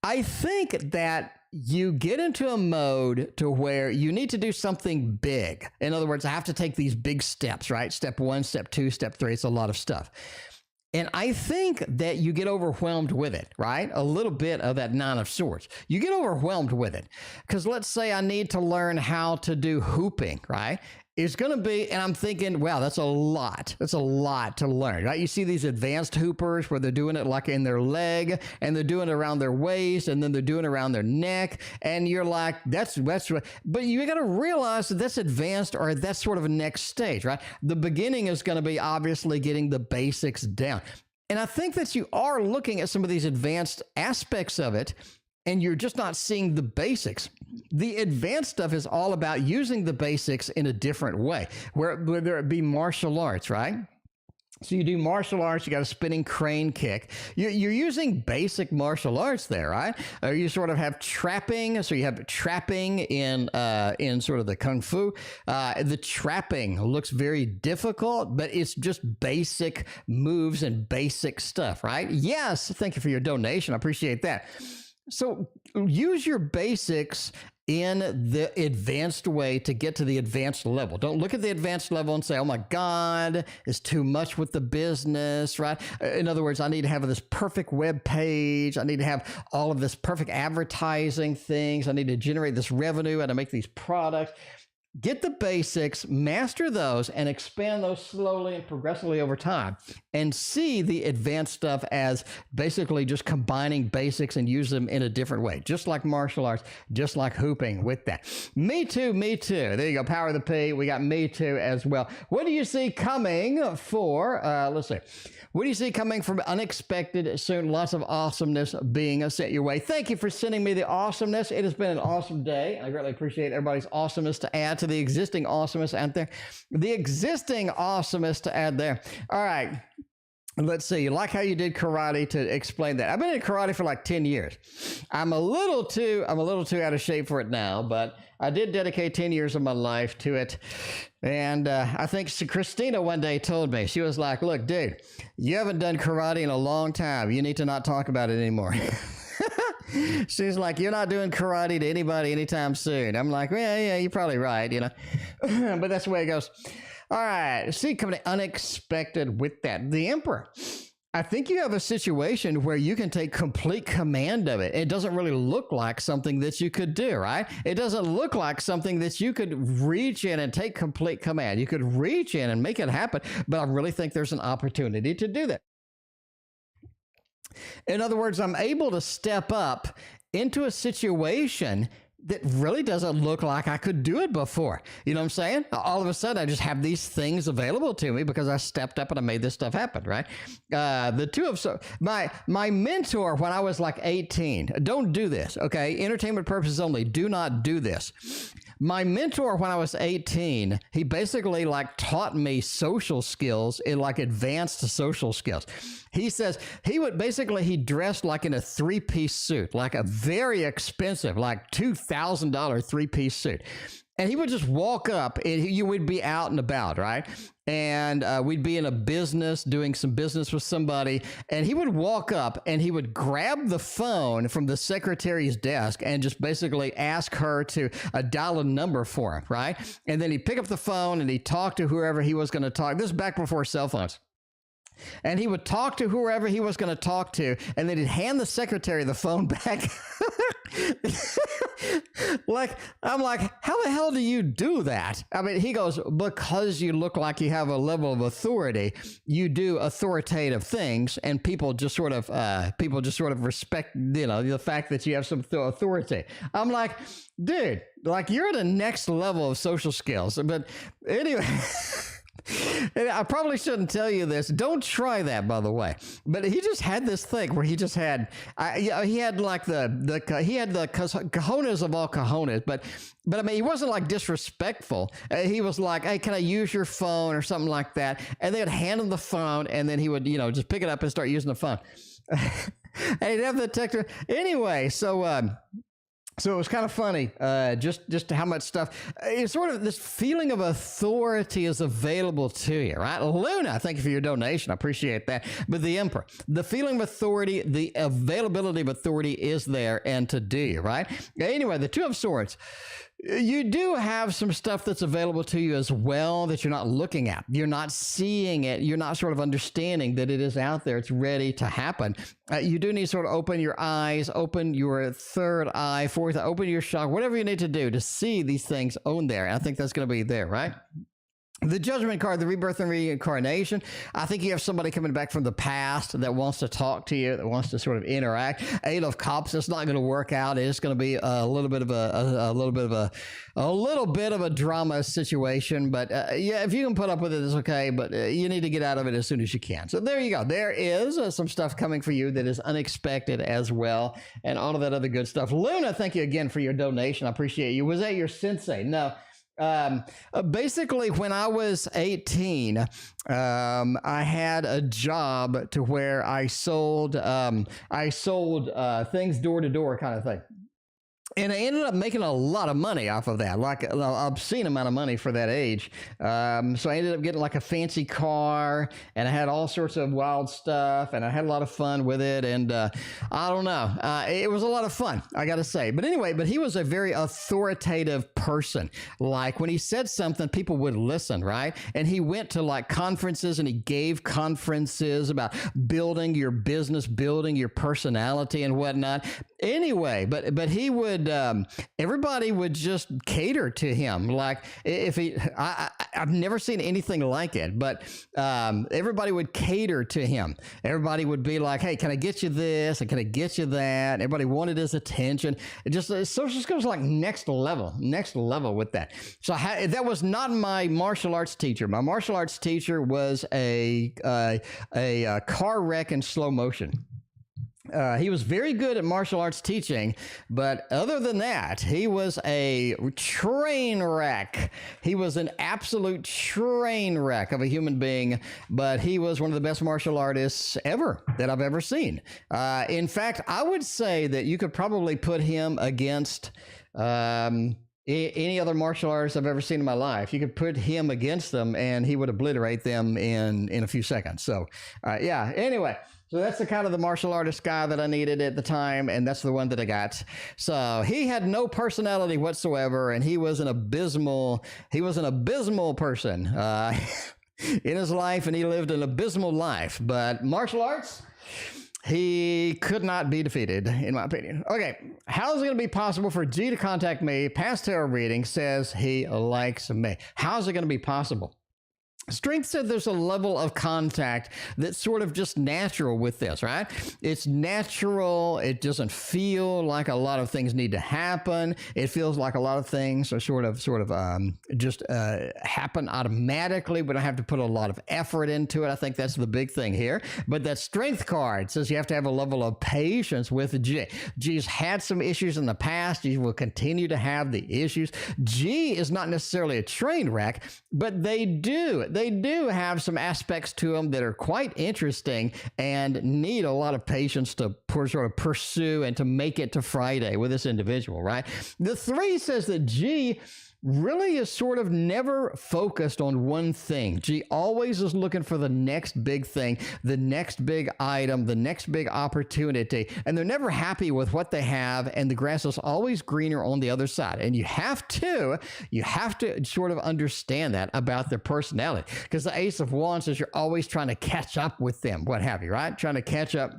I think that you get into a mode to where you need to do something big. In other words, I have to take these big steps, right? Step 1, step 2, step 3. It's a lot of stuff. And I think that you get overwhelmed with it, right? A little bit of that 9 of Swords. You get overwhelmed with it. Because let's say I need to learn how to do hooping, right? is going to be, and I'm thinking, wow, that's a lot. That's a lot to learn, right? You see these advanced hoopers where they're doing it like in their leg, and they're doing it around their waist, and then they're doing it around their neck, and you're like, that's but you got to realize that that's advanced, or that's sort of a next stage, right? The beginning is going to be obviously getting the basics down. And I think that you are looking at some of these advanced aspects of it, and you're just not seeing the basics. The advanced stuff is all about using the basics in a different way, whether it be martial arts, right? So you do martial arts, you got a spinning crane kick. You're using basic martial arts there, right? You sort of have trapping. So you have trapping in sort of the kung fu. The trapping looks very difficult, but it's just basic moves and basic stuff, right? Yes, thank you for your donation. I appreciate that. So use your basics in the advanced way to get to the advanced level. Don't look at the advanced level and say, oh my God, it's too much with the business, right? In other words, I need to have this perfect web page. I need to have all of this perfect advertising things. I need to generate this revenue and to make these products. Get the basics, master those, and expand those slowly and progressively over time, and see the advanced stuff as basically just combining basics and use them in a different way, just like martial arts, just like hooping with that. Me too, me too. There you go, power of the P. We got me too as well. What do you see coming for, let's see. What do you see coming from unexpected soon? Lots of awesomeness being sent your way. Thank you for sending me the awesomeness. It has been an awesome day. I greatly appreciate everybody's awesomeness to add to the existing awesomeness out there. The existing awesomeness to add there. All right. Let's see. You like how you did karate to explain that. I've been in karate for like 10 years. I'm a little too out of shape for it now, but I did dedicate 10 years of my life to it. And I think Christina one day told me, she was like, look, dude, you haven't done karate in a long time. You need to not talk about it anymore. She's like, you're not doing karate to anybody anytime soon. I'm like, well, yeah, you're probably right, you know. But that's the way it goes. All right. See, coming unexpected with that. The Emperor. I think you have a situation where you can take complete command of it. It doesn't really look like something that you could do, right? It doesn't look like something that you could reach in and take complete command. You could reach in and make it happen, but I really think there's an opportunity to do that. In other words, I'm able to step up into a situation that really doesn't look like I could do it before. You know what I'm saying? All of a sudden, I just have these things available to me because I stepped up and I made this stuff happen, right? My mentor when I was like 18, don't do this, okay? Entertainment purposes only, do not do this. My mentor when I was 18, he basically like taught me social skills in like advanced social skills. He says he dressed like in a 3-piece suit, like a very expensive, like $2,000 3-piece suit. And he would just walk up and you would be out and about, right? And we'd be in a business, doing some business with somebody. And he would walk up and he would grab the phone from the secretary's desk and just basically ask her to dial a number for him, right? And then he'd pick up the phone and he'd talk to whoever he was going to talk. This is back before cell phones. And he would talk to whoever he was going to talk to, and then he'd hand the secretary the phone back. I'm like, how the hell do you do that? I mean, he goes, because you look like you have a level of authority, you do authoritative things, and people just sort of respect, you know, the fact that you have some authority. I'm like, dude, like you're at a next level of social skills. But anyway. I probably shouldn't tell you this. Don't try that, by the way. But he just had this thing where he just had, he had like the cojones of all cojones. But I mean, he wasn't like disrespectful. He was like, hey, can I use your phone or something like that? And they would hand him the phone, and then he would, you know, just pick it up and start using the phone. And he'd have the detector. Anyway, so it was kind of funny, just how much stuff. It's sort of this feeling of authority is available to you, right? Luna, thank you for your donation. I appreciate that. But the Emperor, the feeling of authority, the availability of authority is there and to do, right? Anyway, the Two of Swords. You do have some stuff that's available to you as well that you're not looking at. You're not seeing it. You're not sort of understanding that it is out there. It's ready to happen. You do need to sort of open your eyes, open your third eye, fourth eye, open your chakra, whatever you need to do to see these things on there. And I think that's going to be there, right? The Judgment card, the rebirth and reincarnation, I think you have somebody coming back from the past that wants to talk to you, that wants to sort of interact. Eight of Cups, it's not going to work out. It's going to be a little bit of a drama situation. But yeah, if you can put up with it, it's okay. But you need to get out of it as soon as you can. So there you go. There is some stuff coming for you that is unexpected as well, and all of that other good stuff. Luna, thank you again for your donation. I appreciate you. Was that your sensei? No. Basically, when I was 18, I had a job to where I sold things door to door kind of thing. And I ended up making a lot of money off of that, like an obscene amount of money for that age. So I ended up getting like a fancy car, and I had all sorts of wild stuff, and I had a lot of fun with it. And I don't know, it was a lot of fun, I got to say. But anyway, but he was a very authoritative person. Like when he said something, people would listen, right? And he went to like conferences, and he gave conferences about building your business, building your personality and whatnot. Anyway, but he would, everybody would just cater to him. Like if he, I've never seen anything like it, but everybody would cater to him. Everybody would be like, hey, can I get you this? And can I get you that? Everybody wanted his attention. It just goes like next level with that. So that was not my martial arts teacher. My martial arts teacher was a car wreck in slow motion. He was very good at martial arts teaching, but other than that, he was a train wreck. He was an absolute train wreck of a human being, but he was one of the best martial artists ever that I've ever seen. In fact, I would say that you could probably put him against any other martial artist I've ever seen in my life. You could put him against them, and he would obliterate them in a few seconds. So, yeah, anyway. So that's the kind of the martial artist guy that I needed at the time, and that's the one that I got. So he had no personality whatsoever, and he was an abysmal person in his life, and he lived an abysmal life. But martial arts, he could not be defeated, in my opinion. Okay, how is it going to be possible for G to contact me? Past tarot reading says he likes me. How is it going to be possible? Strength said there's a level of contact that's sort of just natural with this, right? It's natural. It doesn't feel like a lot of things need to happen. It feels like a lot of things are sort of just happen automatically. We don't have to put a lot of effort into it. I think that's the big thing here. But that strength card says you have to have a level of patience with G. G's had some issues in the past. G will continue to have the issues. G is not necessarily a train wreck, but they do have some aspects to them that are quite interesting and need a lot of patience to sort of pursue and to make it to Friday with this individual, right? The 3 says that G really is sort of never focused on one thing. G always is looking for the next big thing, the next big item, the next big opportunity, and they're never happy with what they have, and the grass is always greener on the other side. And you have to sort of understand that about their personality, because the Ace of Wands says you're always trying to catch up with them, what have you, right? Trying to catch up,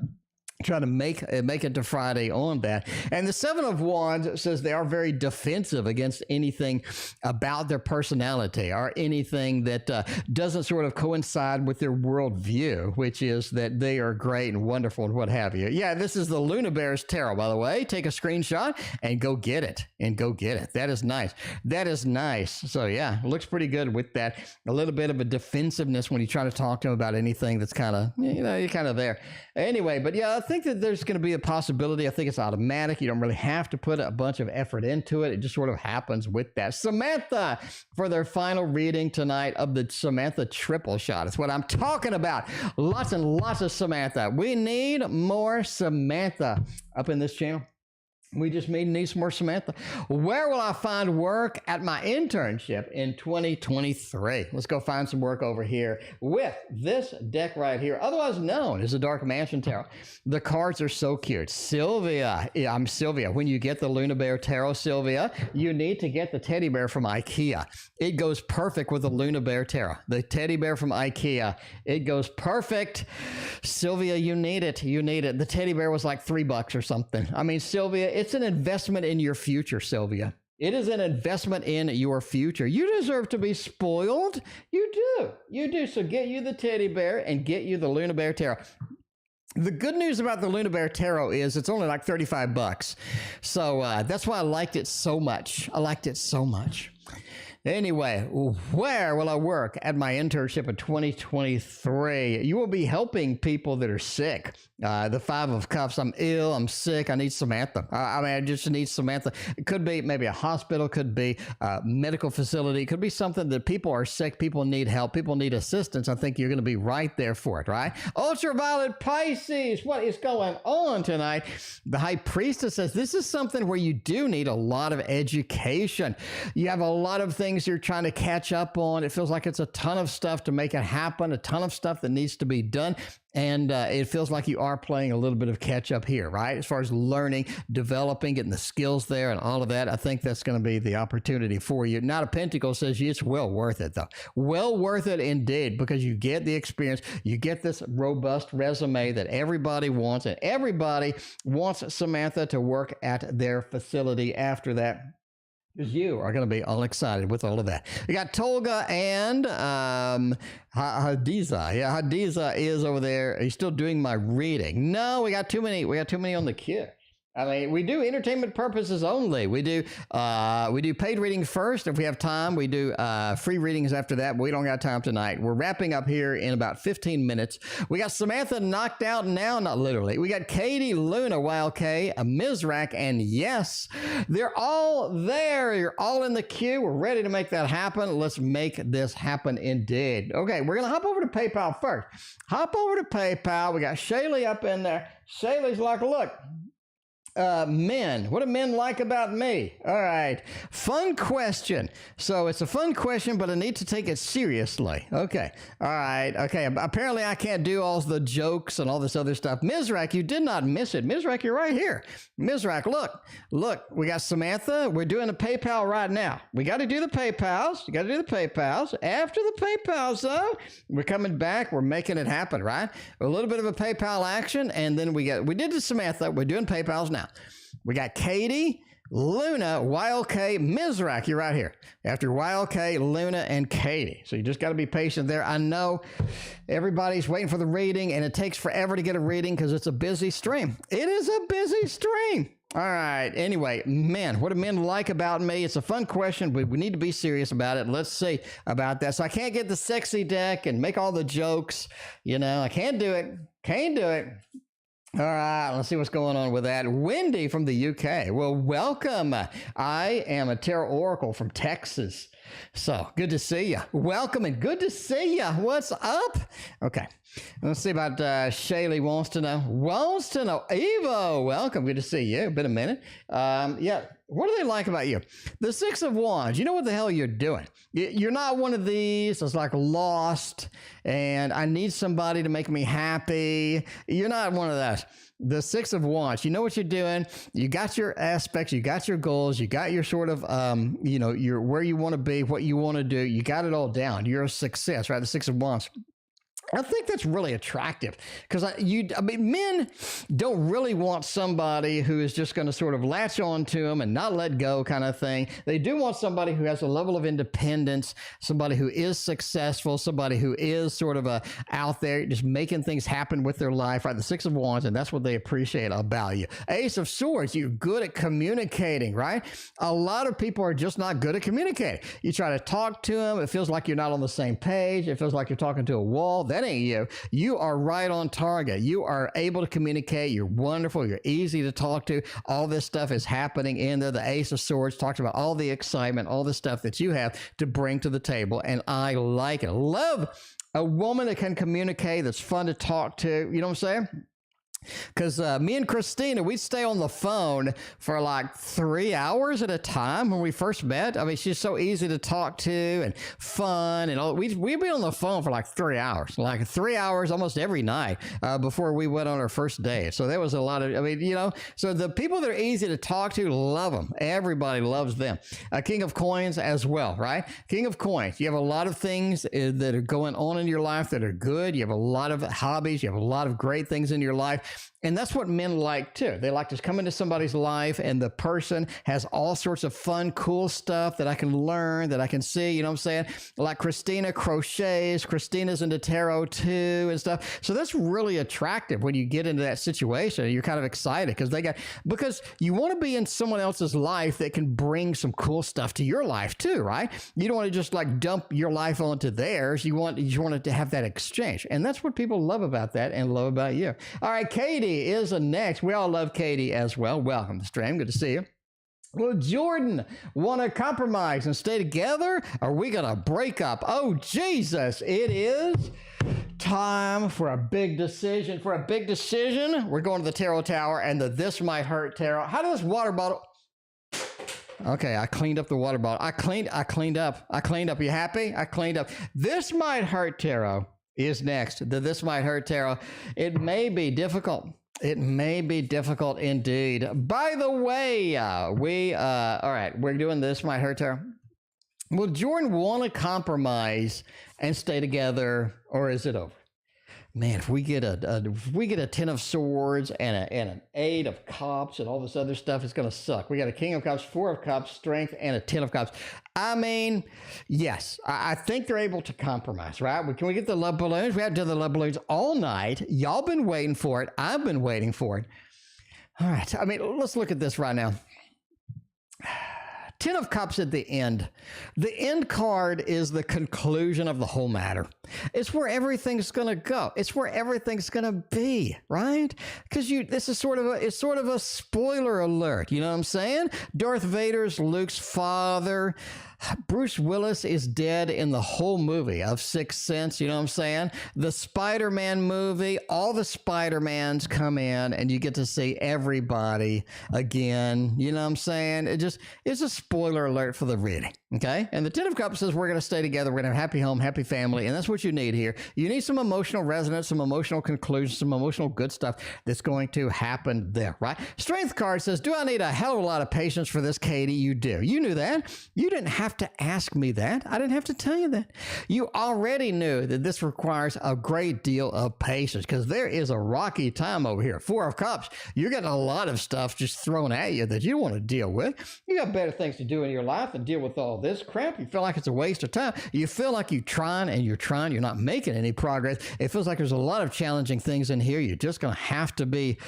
trying to make it to Friday on that. And the 7 of Wands says they are very defensive against anything about their personality or anything that doesn't sort of coincide with their worldview, which is that they are great and wonderful and what have you. Yeah, this is the Luna Bears Tarot, by the way. Take a screenshot and go get it. That is nice. That is nice. So yeah, looks pretty good with that. A little bit of a defensiveness when you try to talk to them about anything that's kind of, you're kind of there. Anyway, but yeah, I think that there's going to be a possibility. I think it's automatic. You don't really have to put a bunch of effort into it. It just sort of happens with that. Samantha, for their final reading tonight of the Samantha triple shot. It's what I'm talking about. Lots and lots of Samantha. We need more Samantha up in this channel. We just need some more Samantha. Where will I find work at my internship in 2023? Let's go find some work over here with this deck right here, otherwise known as the Dark Mansion Tarot. The cards are so cute. Sylvia, I'm Sylvia. When you get the Luna Bear Tarot, Sylvia, you need to get the teddy bear from IKEA. It goes perfect with the Luna Bear Tarot. The teddy bear from IKEA, it goes perfect. Sylvia, you need it. You need it. The teddy bear was like $3 or something. I mean, Sylvia, it's an investment in your future, Sylvia. It is an investment in your future. You deserve to be spoiled. You do. You do. So get you the teddy bear and get you the Luna Bear Tarot. The good news about the Luna Bear Tarot is it's only like $35. So that's why I liked it so much. I liked it so much. Anyway, where will I work at my internship in 2023? You will be helping people that are sick. The Five of Cups, I'm ill, I'm sick, I need Samantha. I just need Samantha. It could be maybe a hospital, could be a medical facility, it could be something that people are sick, people need help, people need assistance. I think you're going to be right there for it, right? Ultraviolet Pisces, what is going on tonight? The High Priestess says this is something where you do need a lot of education. You have a lot of things you're trying to catch up on. It feels like it's a ton of stuff to make it happen, a ton of stuff that needs to be done. And it feels like you are playing a little bit of catch up here, right? As far as learning, developing, getting the skills there and all of that, I think that's going to be the opportunity for you. Knight of Pentacles says it's well worth it, though. Well worth it indeed, because you get the experience, you get this robust resume that everybody wants, and everybody wants Samantha to work at their facility after that. Because you are going to be all excited with all of that. We got Tolga and Hadiza. Yeah, Hadiza is over there. He's still doing my reading. No, we got too many. We got too many on the queue. I mean, we do entertainment purposes only. We do paid reading first. If we have time, we do free readings after that, but we don't got time tonight. We're wrapping up here in about 15 minutes. We got Samantha knocked out now, not literally. We got Katie, Luna, Wild K, Misrak, and yes, they're all there. You're all in the queue. We're ready to make that happen. Let's make this happen indeed. Okay, we're going to hop over to PayPal first. Hop over to PayPal. We got Shaylee up in there. Shaylee's like, look, men. What do men like about me? All right. Fun question. So it's a fun question, but I need to take it seriously. Okay. All right. Okay. Apparently I can't do all the jokes and all this other stuff. Misrak, you did not miss it. Misrak, you're right here. Misrak, look, we got Samantha. We're doing a PayPal right now. We got to do the PayPals. You got to do the PayPals. After the PayPals, though, we're coming back. We're making it happen, right? A little bit of a PayPal action, and then we did the Samantha. We're doing PayPals now. We got Katie, Luna, Wild K, Misrak. You're right here. After Wild K, Luna, and Katie. So you just got to be patient there. I know everybody's waiting for the reading, and it takes forever to get a reading because it's a busy stream. It is a busy stream. All right. Anyway, men, what do men like about me? It's a fun question, but we need to be serious about it. Let's see about that. So I can't get the sexy deck and make all the jokes. You know, I can't do it. Can't do it. All right, let's see what's going on with that. Wendy from the UK. Well, welcome. I am a tarot oracle from Texas. So good to see you. Welcome and good to see you. What's up? Okay. Let's see about Shaylee wants to know. Evo, welcome. Good to see you. Been a minute. Yeah. What do they like about you? The Six of Wands. You know what the hell you're doing. You're not one of these that's like lost and I need somebody to make me happy. You're not one of those. The Six of Wands. You know what you're doing. You got your aspects. You got your goals. You got your sort of, your where you want to be, what you want to do. You got it all down. You're a success, right? The Six of Wands. I think that's really attractive because men don't really want somebody who is just going to sort of latch on to them and not let go kind of thing. They do want somebody who has a level of independence, somebody who is successful, somebody who is sort of out there just making things happen with their life, right? The Six of Wands, and that's what they appreciate about you. Ace of Swords, you're good at communicating, right? A lot of people are just not good at communicating. You try to talk to them, it feels like you're not on the same page. It feels like you're talking to a wall. That ain't you. You are right on target. You are able to communicate. You're wonderful. You're easy to talk to. All this stuff is happening in there. The Ace of Swords talks about all the excitement, all the stuff that you have to bring to the table. And I like it. Love a woman that can communicate, that's fun to talk to. You know what I'm saying? Because me and Christina, we'd stay on the phone for like 3 hours at a time when we first met. I mean, she's so easy to talk to and fun and all. We'd be on the phone for like 3 hours, almost every night before we went on our first date. So there was a lot of, I mean, you know, so the people that are easy to talk to, love them. Everybody loves them. King of Coins as well, right? King of Coins. You have a lot of things that are going on in your life that are good. You have a lot of hobbies. You have a lot of great things in your life. And that's what men like too. They like to come into somebody's life and the person has all sorts of fun, cool stuff that I can learn, that I can see, you know what I'm saying? Like Christina crochets, Christina's into tarot too and stuff. So that's really attractive when you get into that situation. You're kind of excited because you want to be in someone else's life that can bring some cool stuff to your life too, right? You don't want to just like dump your life onto theirs. You want it to have that exchange. And that's what people love about that and love about you. All right, Katie is next. We all love Katie as well. Welcome to the stream. Good to see you. Well, Jordan, want to compromise and stay together? Or are we going to break up? Oh, Jesus. It is time for a big decision. We're going to the Tarot Tower and the This Might Hurt Tarot. How does water bottle... Okay, I cleaned up the water bottle. I cleaned up. You happy? I cleaned up. This Might Hurt Tarot is next. The This Might Hurt Tarot. It may be difficult. It may be difficult indeed. By the way, all right, we're doing This Might Hurt Tarot. Will Jordan want to compromise and stay together, or is it over? Man, if we get a 10 of Swords and an 8 of Cups and all this other stuff, it's going to suck. We got a King of Cups, 4 of Cups, Strength, and a 10 of Cups. I mean, yes, I think they're able to compromise, right? Can we get the love balloons? We haven't done the love balloons all night. Y'all been waiting for it. I've been waiting for it. All right. I mean, let's look at this right now. 10 of Cups at the end. The end card is the conclusion of the whole matter. It's where everything's going to go. It's where everything's going to be, right? Because this is sort of a spoiler alert. You know what I'm saying? Darth Vader's Luke's father. Bruce Willis is dead in the whole movie of Sixth Sense, you know what I'm saying? The Spider-Man movie, all the Spider-Mans come in and you get to see everybody again, you know what I'm saying? It's a spoiler alert for the reading, okay? And the 10 of Cups says we're going to stay together, we're going to have a happy home, happy family, and that's what you need here. You need some emotional resonance, some emotional conclusion, some emotional good stuff that's going to happen there, right? Strength card says, do I need a hell of a lot of patience for this, Katie? You do. You knew that. You didn't have to ask me that. I didn't have to tell you that. You already knew that this requires a great deal of patience because there is a rocky time over here. 4 of Cups, you're getting a lot of stuff just thrown at you that you want to deal with. You got better things to do in your life than deal with all this crap. You feel like it's a waste of time. You feel like you're trying, you're not making any progress. It feels like there's a lot of challenging things in here. You're just going to have to be...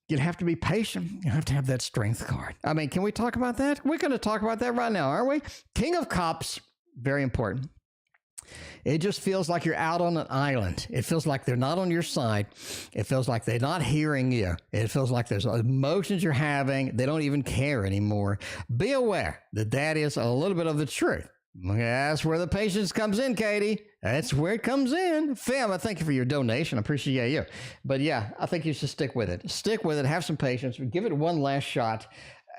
You'd have to be patient. You have to have that Strength card. I mean, can we talk about that? We're going to talk about that right now, aren't we? King of Cups, very important. It just feels like you're out on an island. It feels like they're not on your side. It feels like they're not hearing you. It feels like there's emotions you're having. They don't even care anymore. Be aware that that is a little bit of the truth. That's where the patience comes in, Katie. That's where it comes in. Femme, I thank you for your donation. I appreciate you. But yeah, I think you should stick with it. Stick with it. Have some patience. Give it one last shot.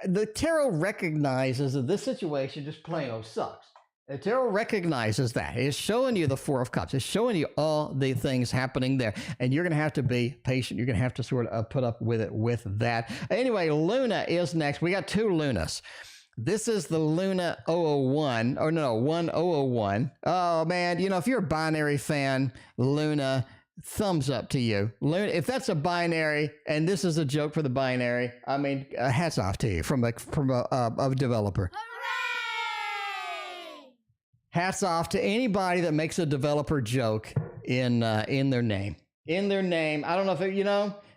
The tarot recognizes that this situation just plain old sucks. The tarot recognizes that. It's showing you the 4 of Cups. It's showing you all the things happening there. And you're going to have to be patient. You're going to have to sort of put up with it with that. Anyway, Luna is next. We got 2 Lunas. This is the Luna 001, or no, 1001. Oh, man, you know, if you're a binary fan, Luna, thumbs up to you. Luna, if that's a binary, and this is a joke for the binary, I mean, hats off to you from a developer. Hooray! Hats off to anybody that makes a developer joke in their name. In their name. I don't know if it,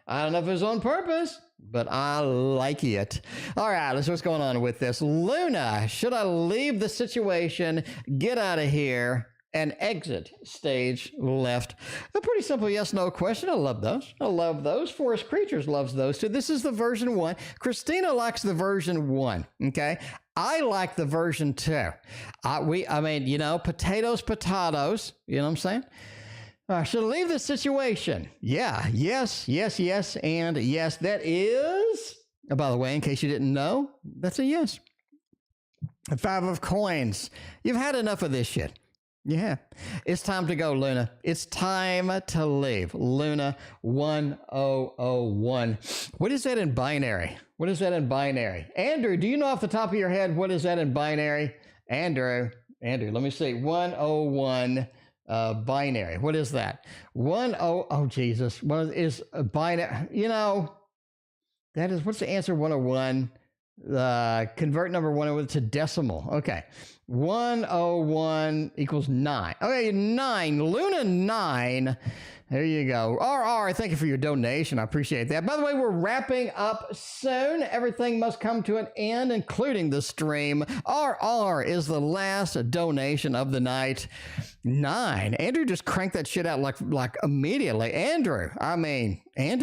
I don't know if it was on purpose, but I like it. All right, let's see what's going on with this. Luna, should I leave the situation, get out of here, and exit stage left? A pretty simple yes-no question. I love those. Forest Creatures loves those too. This is the version 1. Christina likes the version 1, okay? I like the version 2. I mean, potatoes, you know what I'm saying? Should I leave the situation? Yeah, yes, yes, yes, and yes. That is, by the way, in case you didn't know, that's a yes. 5 of coins. You've had enough of this shit. Yeah. It's time to go, Luna. It's time to leave. Luna 1001. What is that in binary? What is that in binary? Andrew, do you know off the top of your head what is that in binary? Andrew, let me see. 101 binary. What is that? Oh, Jesus. What is a binary? You know, that is, what's the answer? 101. Convert number 101 to decimal. Okay. 101 equals 9. Okay, 9. Luna 9. There you go. RR, thank you for your donation. I appreciate that. By the way, we're wrapping up soon. Everything must come to an end, including the stream. RR is the last donation of the night. 9. Andrew just cranked that shit out like immediately. Andrew,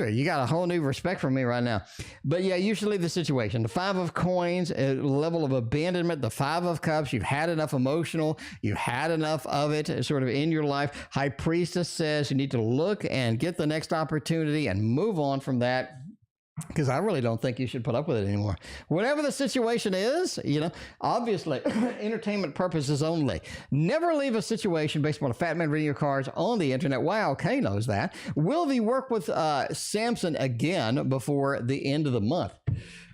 you got a whole new respect for me right now. But yeah, usually the situation. The 5 of coins, a level of abandonment. The 5 of cups, you've had enough emotional. You've had enough of it sort of in your life. High priestess says you need to look and get the next opportunity and move on from that. Because I really don't think you should put up with it anymore. Whatever the situation is, obviously, entertainment purposes only. Never leave a situation based on a fat man reading your cards on the internet. YLK knows that. Will we work with Samson again before the end of the month?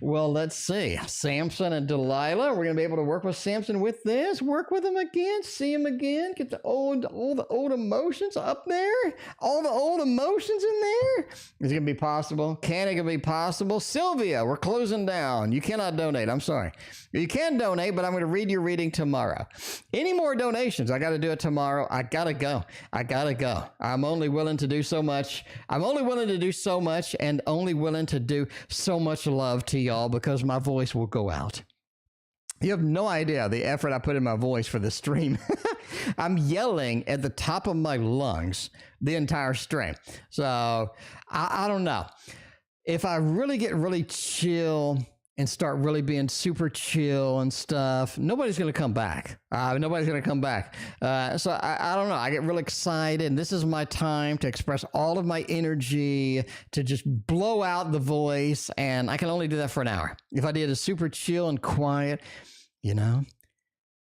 Well, let's see. Samson and Delilah, we're going to be able to work with Samson with this. Work with him again. See him again. Get all the old emotions up there. All the old emotions in there. Is it going to be possible? Can it be possible? Sylvia, we're closing down. You cannot donate. I'm sorry. You can donate, but I'm going to read your reading tomorrow. Any more donations? I got to do it tomorrow. I got to go. I'm only willing to do so much. I'm only willing to do so much and only willing to do so much love to y'all because my voice will go out. You have no idea the effort I put in my voice for the stream. I'm yelling at the top of my lungs the entire stream. So I don't know. If I really get really chill and start really being super chill and stuff, nobody's going to come back. So I don't know. I get really excited, and this is my time to express all of my energy, to just blow out the voice, and I can only do that for an hour. If I did a super chill and quiet,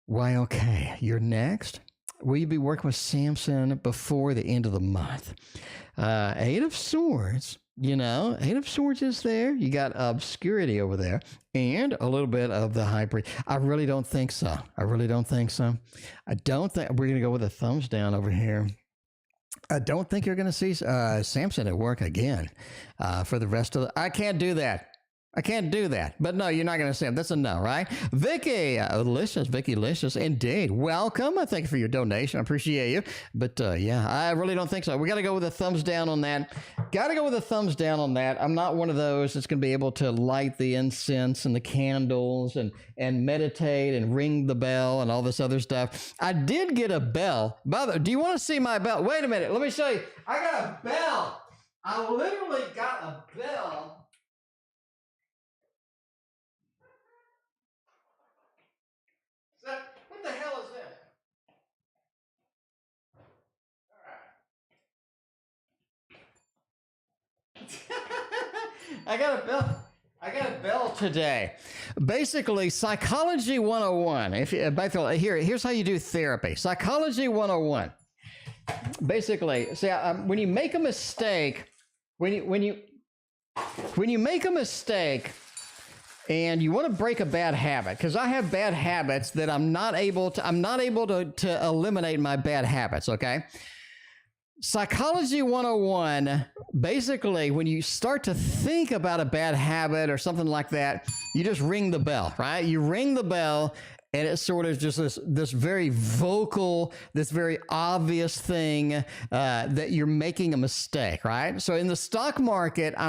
why, okay, you're next. Will you be working with Samson before the end of the month? 8 of Swords. 8 of Swords is there. You got obscurity over there and a little bit of the high priest. I really don't think so. I don't think we're going to go with a thumbs down over here. I don't think you're going to see Samson at work again for the rest of the... I can't do that. But no, you're not going to see him. That's a no, right? ViCkiLiCious, indeed. Welcome. I thank you for your donation. I appreciate you. But yeah, I really don't think so. We got to go with a thumbs down on that. I'm not one of those that's going to be able to light the incense and the candles and meditate and ring the bell and all this other stuff. I did get a bell. By the way, do you want to see my bell? Wait a minute. Let me show you. I got a bell. I literally got a bell. What the hell is this? All right. I got a bell today. Basically, Psychology 101. Here's how you do therapy. Psychology 101. Basically, see, when you make a mistake, when you make a mistake, and you want to break a bad habit, because I have bad habits that I'm not able to eliminate my bad habits, okay? Psychology 101, basically, when you start to think about a bad habit or something like that, you just ring the bell, right? You ring the bell, and it's sort of just this very vocal, this very obvious thing that you're making a mistake, right? So in the stock market, I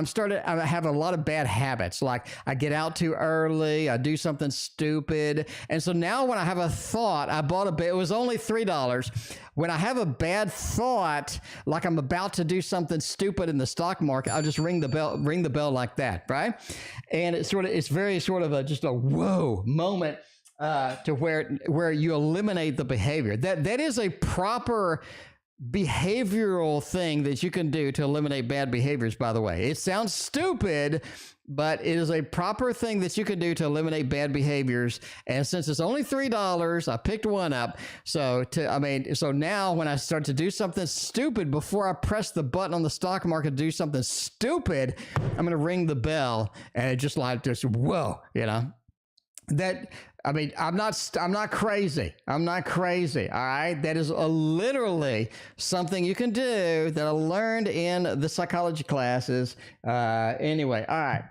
have a lot of bad habits. Like I get out too early, I do something stupid. And so now when I have a thought, I bought it was only $3. When I have a bad thought, like I'm about to do something stupid in the stock market, I'll just ring the bell like that, right? And it's very sort of just a whoa moment. To where you eliminate the behavior. That is a proper behavioral thing that you can do to eliminate bad behaviors, by the way. It sounds stupid, but it is a proper thing that you can do to eliminate bad behaviors. And since it's only $3, I picked one up. So now when I start to do something stupid, before I press the button on the stock market to do something stupid, I'm going to ring the bell, and it just like this, whoa, you know. I'm not crazy. I'm not crazy. All right. That is literally something you can do that I learned in the psychology classes. Anyway. All right.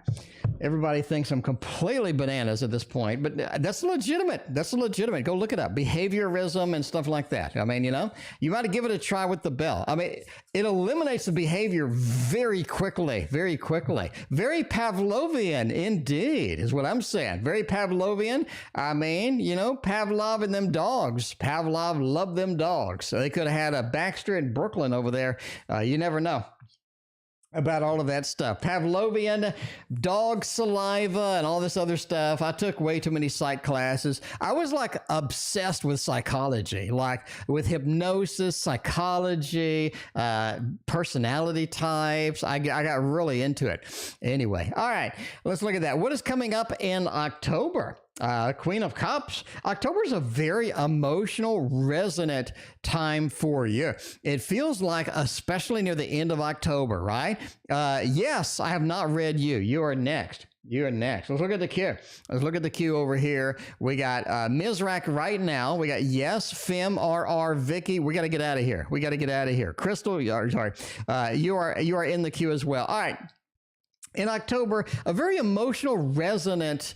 Everybody thinks I'm completely bananas at this point, but that's legitimate. That's legitimate. Go look it up. Behaviorism and stuff like that. I mean, you know, you might give it a try with the bell. I mean, it eliminates the behavior very quickly, very quickly. Very Pavlovian indeed is what I'm saying. Very Pavlovian. I mean, you know, Pavlov and them dogs. Pavlov loved them dogs. So they could have had a Baxter in Brooklyn over there. You never know about all of that stuff. Pavlovian, dog saliva, and all this other stuff. I took way too many psych classes. I was like obsessed with psychology, like with hypnosis, psychology, personality types. I got really into it. Anyway, all right, let's look at that. What is coming up in October? Queen of Cups. October is a very emotional, resonant time for you. It feels like, especially near the end of October, right? Yes, I have not read you. You are next. You're next. Let's look at the queue. Let's look at the queue over here. We got Misrak right now. We got Yes, Femme, RR, Vicky. We got to get out of here. We got to get out of here. Crystal, you are in the queue as well. All right. In October, a very emotional, resonant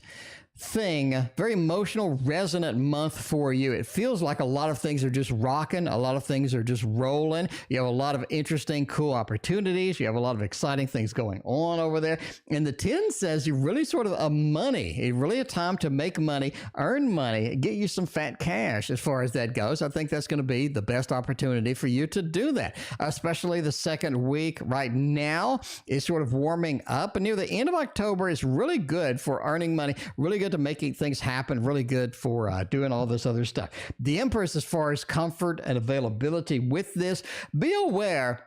thing, very emotional, resonant month for you. It feels like a lot of things are just rocking. A lot of things are just rolling. You have a lot of interesting, cool opportunities. You have a lot of exciting things going on over there. And the 10 says you're really sort of a money. It's really a time to make money, earn money, get you some fat cash as far as that goes. I think that's going to be the best opportunity for you to do that, especially the second week right now is sort of warming up. And near the end of October is really good for earning money, really good to making things happen, really good for doing all this other stuff. The Empress, as far as comfort and availability with this, be aware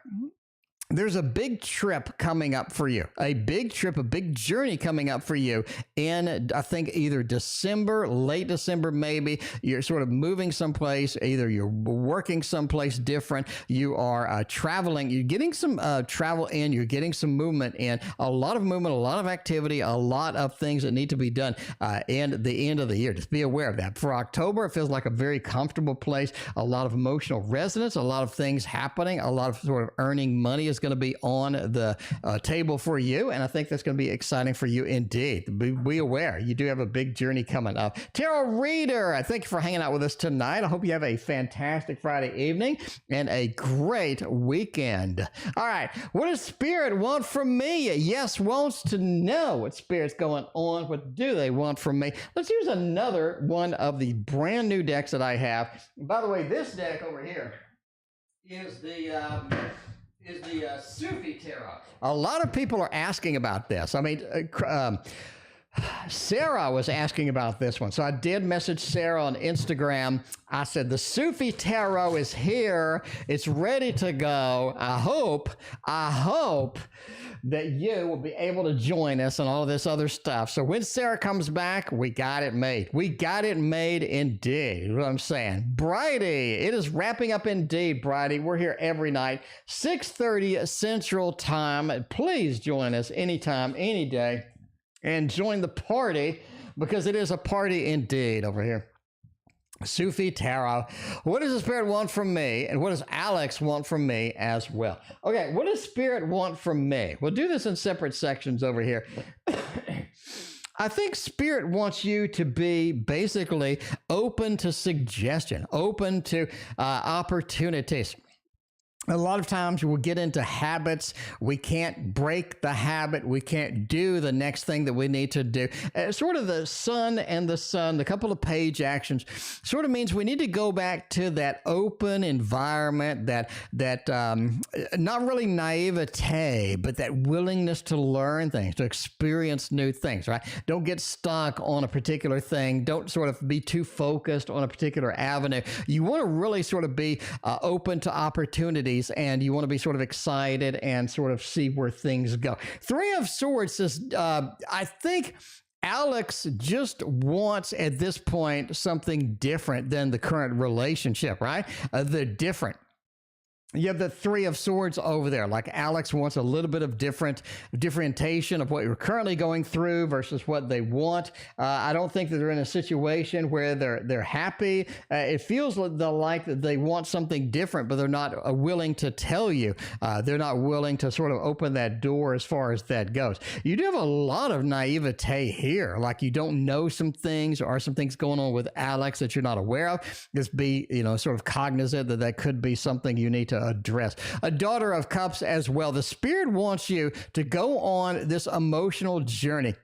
there's a big trip coming up for you, a big trip, a big journey coming up for you in, I think, either December, late December, maybe. You're sort of moving someplace, either you're working someplace different, you are traveling, you're getting some travel in, you're getting some movement in, a lot of movement, a lot of activity, a lot of things that need to be done in the end of the year. Just be aware of that. For October, it feels like a very comfortable place, a lot of emotional resonance, a lot of things happening, a lot of sort of earning money is going to be on the table for you, and I think that's going to be exciting for you indeed. Be aware, you do have a big journey coming up. Tarot Reader, I thank you for hanging out with us tonight. I hope you have a fantastic Friday evening and a great weekend. All right, what does Spirit want from me? Yes, wants to know what Spirit's going on. What do they want from me? Let's use another one of the brand new decks that I have. By the way, this deck over here is the Sufi Tarot. A lot of people are asking about this. I mean, Sarah was asking about this one. So I did message Sarah on Instagram. I said, the Sufi Tarot is here. It's ready to go. I hope that you will be able to join us and all of this other stuff. So when Sarah comes back, we got it made. We got it made indeed, is what I'm saying. Bridie, it is wrapping up indeed, Bridie. We're here every night, 6:30 Central Time. Please join us anytime, any day, and join the party, because it is a party indeed over here. Sufi Tarot. What does the Spirit want from me? And what does Alex want from me as well? Okay, what does Spirit want from me? We'll do this in separate sections over here. I think Spirit wants you to be basically open to suggestion, open to opportunities. A lot of times we'll get into habits. We can't break the habit. We can't do the next thing that we need to do. Sort of the sun and the sun, the couple of page actions, sort of means we need to go back to that open environment, that not really naivete, but that willingness to learn things, to experience new things, right? Don't get stuck on a particular thing. Don't sort of be too focused on a particular avenue. You want to really sort of be open to opportunities, and you want to be sort of excited and sort of see where things go. Three of Swords says, I think Alex just wants at this point something different than the current relationship, right? They're different. You have the Three of Swords over there. Like Alex wants a little bit of differentiation of what you're currently going through versus what they want. I don't think that they're in a situation where they're happy. It feels like they want something different, but they're not willing to tell you. They're not willing to sort of open that door as far as that goes. You do have a lot of naivete here. Like you don't know some things, or some things going on with Alex that you're not aware of. Just be, sort of cognizant that could be something you need to address. A Daughter of Cups as well. The Spirit wants you to go on this emotional journey.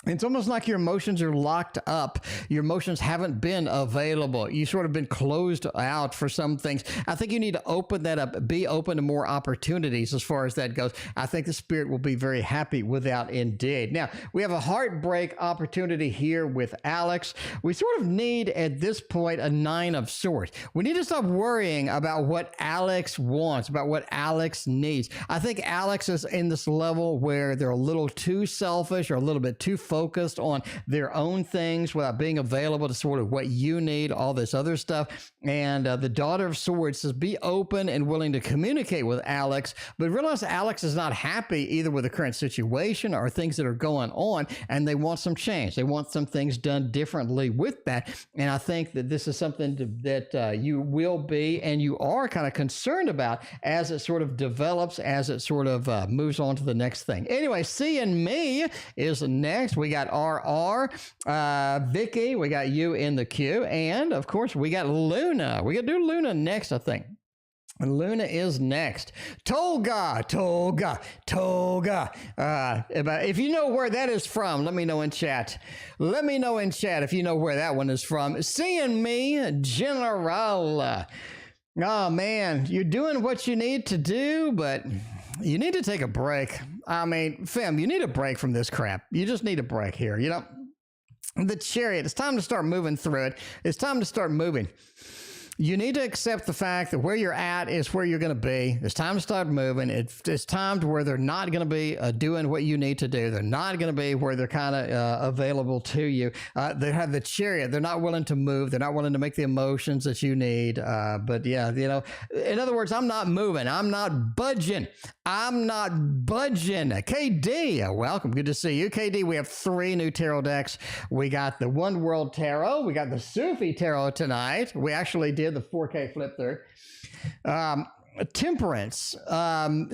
It's almost like your emotions are locked up. Your emotions haven't been available. You've sort of been closed out for some things. I think you need to open that up, be open to more opportunities as far as that goes. I think the Spirit will be very happy with that indeed. Now, we have a heartbreak opportunity here with Alex. We sort of need, at this point, a Nine of Swords. We need to stop worrying about what Alex wants, about what Alex needs. I think Alex is in this level where they're a little too selfish or a little bit too focused on their own things without being available to sort of what you need, all this other stuff. And the Daughter of Swords says, be open and willing to communicate with Alex, but realize Alex is not happy either with the current situation or things that are going on, and they want some change. They want some things done differently with that. And I think that this is something that you will be, and you are kind of concerned about as it sort of develops, as it sort of moves on to the next thing. Anyway, C and Me is next. We got RR, Vicky, we got you in the queue, and of course we got Luna. We got to do Luna next, I think. And Luna is next. Tolga. If you know where that is from, let me know in chat. Let me know in chat if you know where that one is from. Seeing Me, General. Oh man, you're doing what you need to do, but you need to take a break. I mean, Femme, you need a break from this crap. You just need a break here. The Chariot, it's time to start moving through it. It's time to start moving. You need to accept the fact that where you're at is where you're going to be. It's time to start moving. It's time to where they're not going to be doing what you need to do. They're not going to be where they're kind of available to you. They have the Chariot. They're not willing to move. They're not willing to make the emotions that you need. But yeah, in other words, I'm not moving. I'm not budging. I'm not budging. KD, welcome. Good to see you. KD, we have 3 new tarot decks. We got the One World Tarot. We got the Sufi Tarot tonight. We actually did the 4K flip through. Temperance.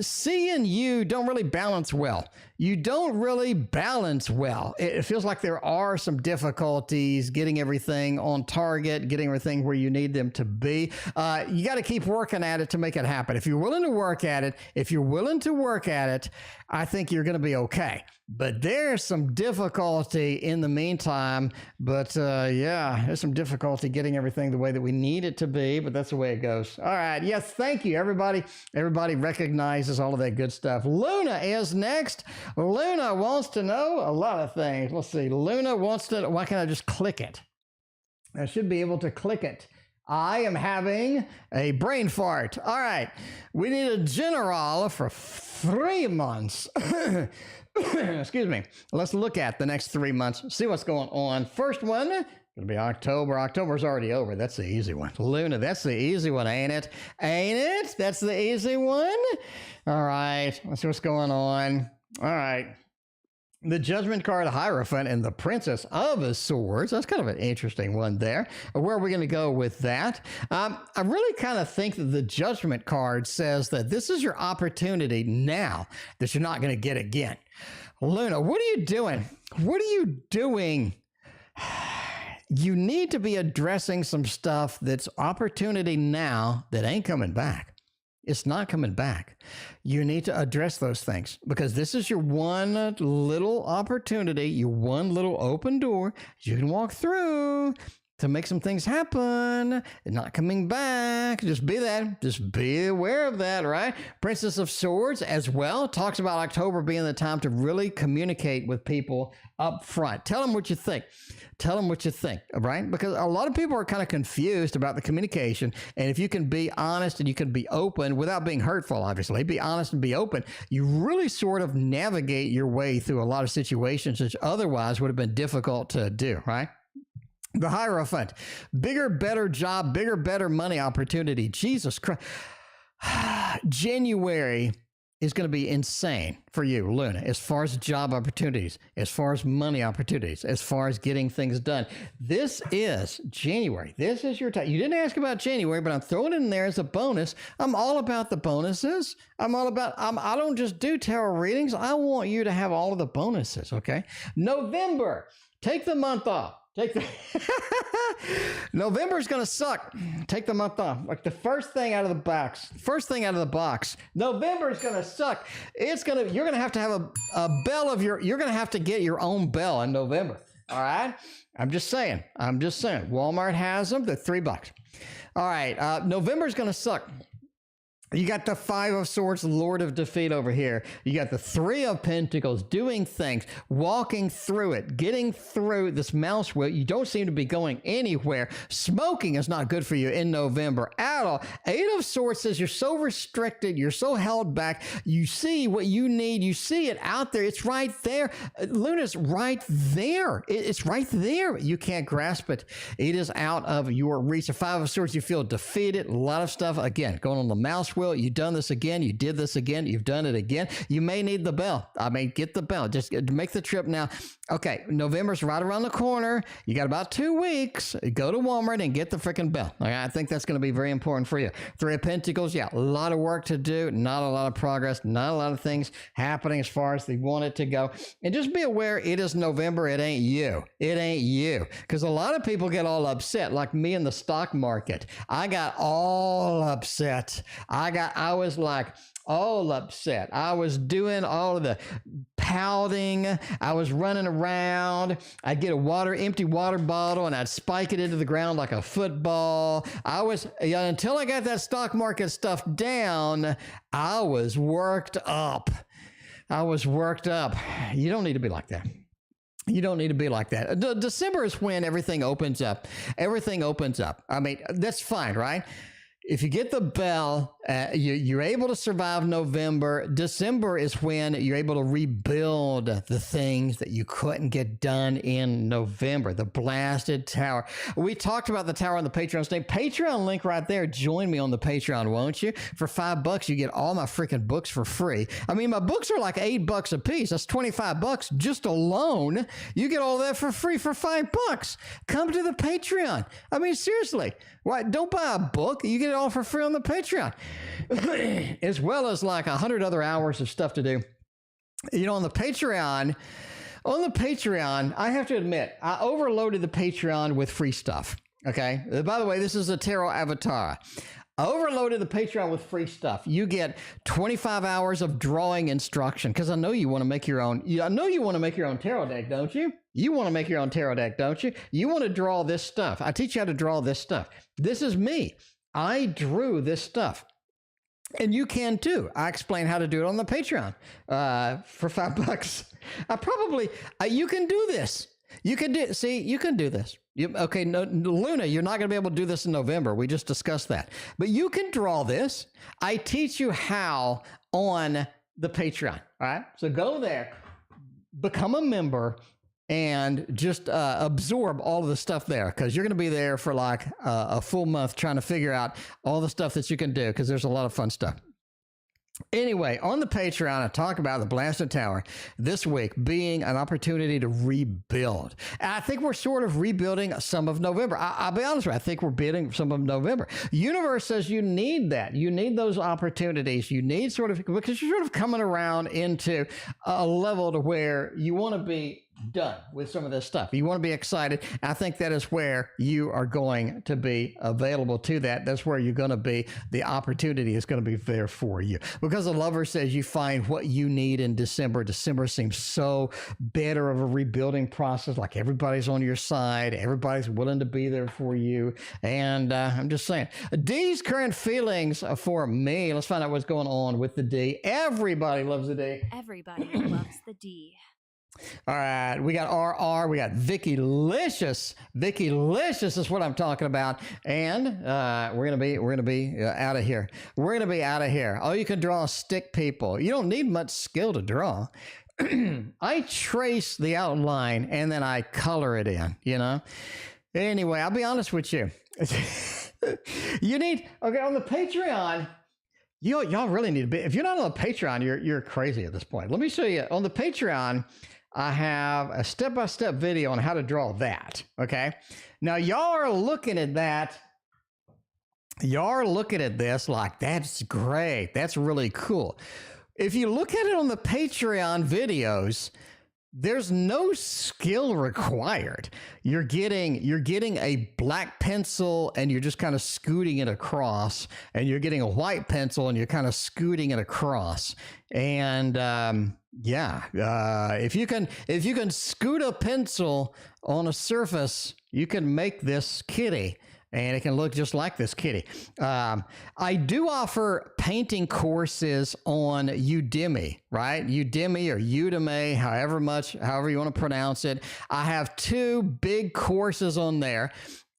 C and you don't really balance well. You don't really balance well. It feels like there are some difficulties getting everything on target, getting everything where you need them to be. You got to keep working at it to make it happen. If you're willing to work at it, I think you're going to be okay. But there's some difficulty in the meantime. But yeah, there's some difficulty getting everything the way that we need it to be. But that's the way it goes. All right. Yes. Thank you, everybody. Everybody recognizes all of that good stuff. Luna is next. Luna wants to know a lot of things. Let's see. Luna wants to know, why can't I just click it? I should be able to click it. I am having a brain fart. All right. We need a general for 3 months. Excuse me. Let's look at the next 3 months, see what's going on. First one, going to be October. October's already over. That's the easy one. Luna, that's the easy one, ain't it? Ain't it? That's the easy one. All right. Let's see what's going on. All right. The Judgment card, Hierophant, and the Princess of Swords. That's kind of an interesting one there. Where are we going to go with that? I really kind of think that the Judgment card says that this is your opportunity now that you're not going to get again. Luna, what are you doing? What are you doing? You need to be addressing some stuff that's opportunity now that ain't coming back. It's not coming back. You need to address those things because this is your one little opportunity, your one little open door you can walk through to make some things happen. Not coming back. Just be that. Just be aware of that, right? Princess of Swords as well talks about October being the time to really communicate with people up front. Tell them what you think. Tell them what you think, right? Because a lot of people are kind of confused about the communication. And if you can be honest and you can be open without being hurtful, obviously, be honest and be open, you really sort of navigate your way through a lot of situations which otherwise would have been difficult to do, right? The Hierophant, bigger, better job, bigger, better money opportunity. Jesus Christ. January is going to be insane for you, Luna, as far as job opportunities, as far as money opportunities, as far as getting things done. This is January. This is your time. You didn't ask about January, but I'm throwing it in there as a bonus. I'm all about the bonuses. I'm all about, I don't just do tarot readings. I want you to have all of the bonuses, okay? November, take the month off. November's going to suck. Take the month off. Like the first thing out of the box. November's going to suck. You're going to have a bell of you're going to have to get your own bell in November. All right. I'm just saying. Walmart has them. They're $3. All right. November's going to suck. You got the Five of Swords, Lord of Defeat over here. You got the Three of Pentacles, doing things, walking through it, getting through this mouse wheel. You don't seem to be going anywhere. Smoking is not good for you in November at all. Eight of Swords says you're so restricted. You're so held back. You see what you need. You see it out there. It's right there. Luna's right there. It's right there. You can't grasp it. It is out of your reach. The Five of Swords, you feel defeated. A lot of stuff, again, going on the mouse wheel. You've done this again. You did this again. You've done it again. You may need the bell. Get the bell. Just make the trip now. Okay, November's right around the corner. You got about 2 weeks. Go to Walmart and get the freaking bell. Okay, I think that's going to be very important for you. Three of Pentacles, yeah, a lot of work to do. Not a lot of progress. Not a lot of things happening as far as they want it to go. And just be aware, it is November. It ain't you. It ain't you. Because a lot of people get all upset, like me in the stock market. I got all upset. I was like all upset. I was doing all of the pouting. I was running around. I'd get a empty water bottle and I'd spike it into the ground like a football. Until I got that stock market stuff down, I was worked up. You don't need to be like that. You don't need to be like that. December is when everything opens up. That's fine, right? If you get the bell, you're able to survive November. December is when you're able to rebuild the things that you couldn't get done in November. The blasted tower. We talked about the tower on the Patreon today. Patreon link right there. Join me on the Patreon, won't you? For $5, you get all my freaking books for free. My books are like $8 a piece. That's $25 just alone. You get all that for free for $5. Come to the Patreon. Seriously. Why? Don't buy a book. You get it all for free on the Patreon, as well as like 100 other hours of stuff to do. On the Patreon, I have to admit, I overloaded the Patreon with free stuff. Okay. By the way, this is a tarot avatar. I overloaded the Patreon with free stuff. You get 25 hours of drawing instruction because I know you want to make your own. I know you want to make your own tarot deck, don't you? You want to make your own tarot deck, don't you? You want to draw this stuff. I teach you how to draw this stuff. This is me. I drew this stuff. And you can too. I explain how to do it on the Patreon for $5. You can do this. You can do this. Luna, you're not going to be able to do this in November. We just discussed that. But you can draw this. I teach you how on the Patreon. All right. So go there, become a member, and just absorb all of the stuff there because you're going to be there for like a full month trying to figure out all the stuff that you can do because there's a lot of fun stuff. Anyway, on the Patreon, I talk about the Blasted Tower this week being an opportunity to rebuild. And I think we're sort of rebuilding some of November. I'll be honest with you, I think we're building some of November. Universe says you need that. You need those opportunities. You need because you're sort of coming around into a level to where you want to be done with some of this stuff. You want to be excited. I think that is where you are going to be available to that. That's where you're going to be. The opportunity is going to be there for you. Because the lover says you find what you need in December. December seems so better of a rebuilding process. Like everybody's on your side. Everybody's willing to be there for you. And I'm just saying, D's current feelings for me. Let's find out what's going on with the D. Everybody loves the D. Everybody loves the D. All right, we got RR, we got ViCkiLiCious. ViCkiLiCious is what I'm talking about, and we're gonna be out of here. We're gonna be out of here. Oh, you can draw stick people. You don't need much skill to draw. I trace the outline and then I color it in. You know. Anyway, I'll be honest with you. You need on the Patreon. Y'all really need to be. If you're not on the Patreon, you're crazy at this point. Let me show you on the Patreon. I have a step-by-step video on how to draw that. Okay. Now y'all are looking at that. Y'all are looking at this like that's great. That's really cool. If you look at it on the Patreon videos, there's no skill required. You're getting a black pencil and you're just kind of scooting it across, and you're getting a white pencil and you're kind of scooting it across. And if you can scoot a pencil on a surface, you can make this kitty. And it can look just like this kitty. I do offer painting courses on Udemy, right? Udemy or Udemy, however you want to pronounce it. I have 2 big courses on there,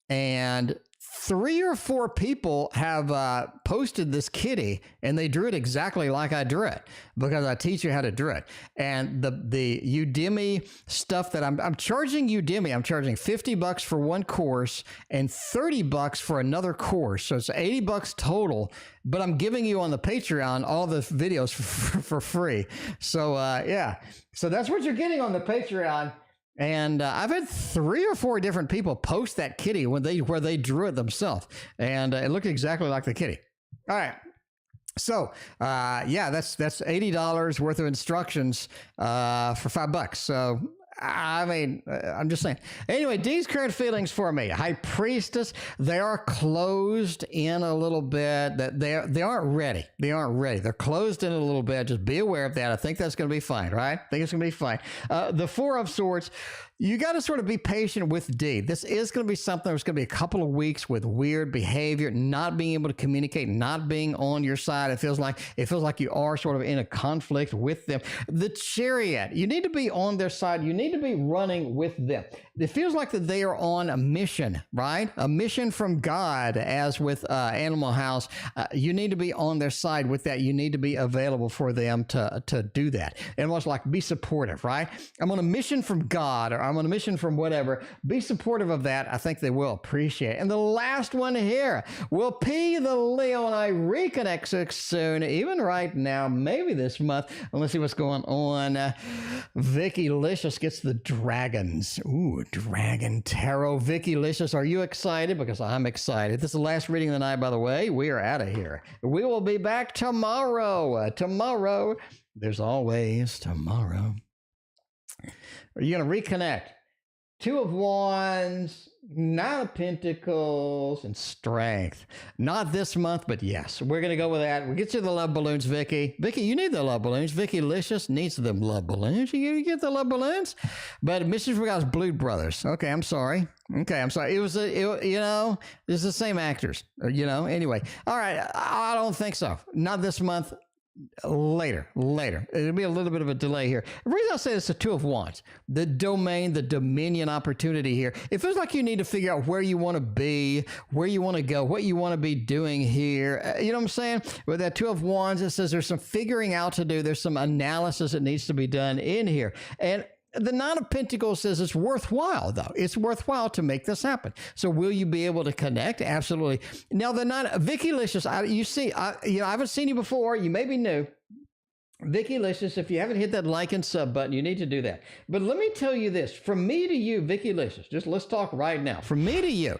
and 3 or 4 people have posted this kitty, and they drew it exactly like I drew it because I teach you how to draw it. And the Udemy stuff that I'm charging Udemy, I'm charging $50 for one course and $30 for another course. So it's $80 total, but I'm giving you on the Patreon all the videos for free. So so that's what you're getting on the Patreon. And I've had 3 or 4 different people post that kitty where they drew it themselves, and it looked exactly like the kitty. All right. So, that's $80 worth of instructions for $5. So, I mean, I'm just saying. Anyway, D's current feelings for me. High Priestess, they are closed in a little bit. That they aren't ready. They aren't ready. They're closed in a little bit. Just be aware of that. I think that's going to be fine, right? I think it's going to be fine. The 4 of Swords, you got to sort of be patient with D. This is going to be something that's going to be a couple of weeks with weird behavior, not being able to communicate, not being on your side. It feels like you are sort of in a conflict with them. The Chariot, you need to be on their side. You need to be running with them. It feels like that they are on a mission, right? A mission from God, as with Animal House. You need to be on their side with that. You need to be available for them to do that. And almost like be supportive, right? I'm on a mission from God, or I'm on a mission from whatever. Be supportive of that. I think they will appreciate it. And the last one here, will P the Leo and I reconnect soon, even right now, maybe this month. And let's see what's going on. ViCkiLiCious gets the dragons. Ooh, Dragon Tarot. ViCkiLiCious, are you excited? Because I'm excited. This is the last reading of the night, by the way. We are out of here. We will be back tomorrow. Tomorrow. There's always tomorrow. Are you going to reconnect? 2 of Wands, 9 of Pentacles, and Strength. Not this month, but yes, we're going to go with that. We'll get you the love balloons, Vicky. Vicky, you need the love balloons. ViCkiLiCious needs them love balloons. You get the love balloons? But Mrs. Forgot's Blue Brothers. Okay, I'm sorry. It was, it's the same actors, anyway. All right, I don't think so. Not this month. Later. It'll be a little bit of a delay here. The reason I say it's a 2 of Wands, the domain, the dominion opportunity here. It feels like you need to figure out where you want to be, where you want to go, what you want to be doing here. You know what I'm saying? With that 2 of Wands, it says there's some figuring out to do. There's some analysis that needs to be done in here. And the 9 of Pentacles says it's worthwhile, though. It's worthwhile to make this happen. So will you be able to connect? Absolutely. Now, the 9, ViCkiLiCious, I haven't seen you before. You may be new. ViCkiLiCious, if you haven't hit that like and sub button, you need to do that. But let me tell you this. From me to you, ViCkiLiCious, just let's talk right now. From me to you,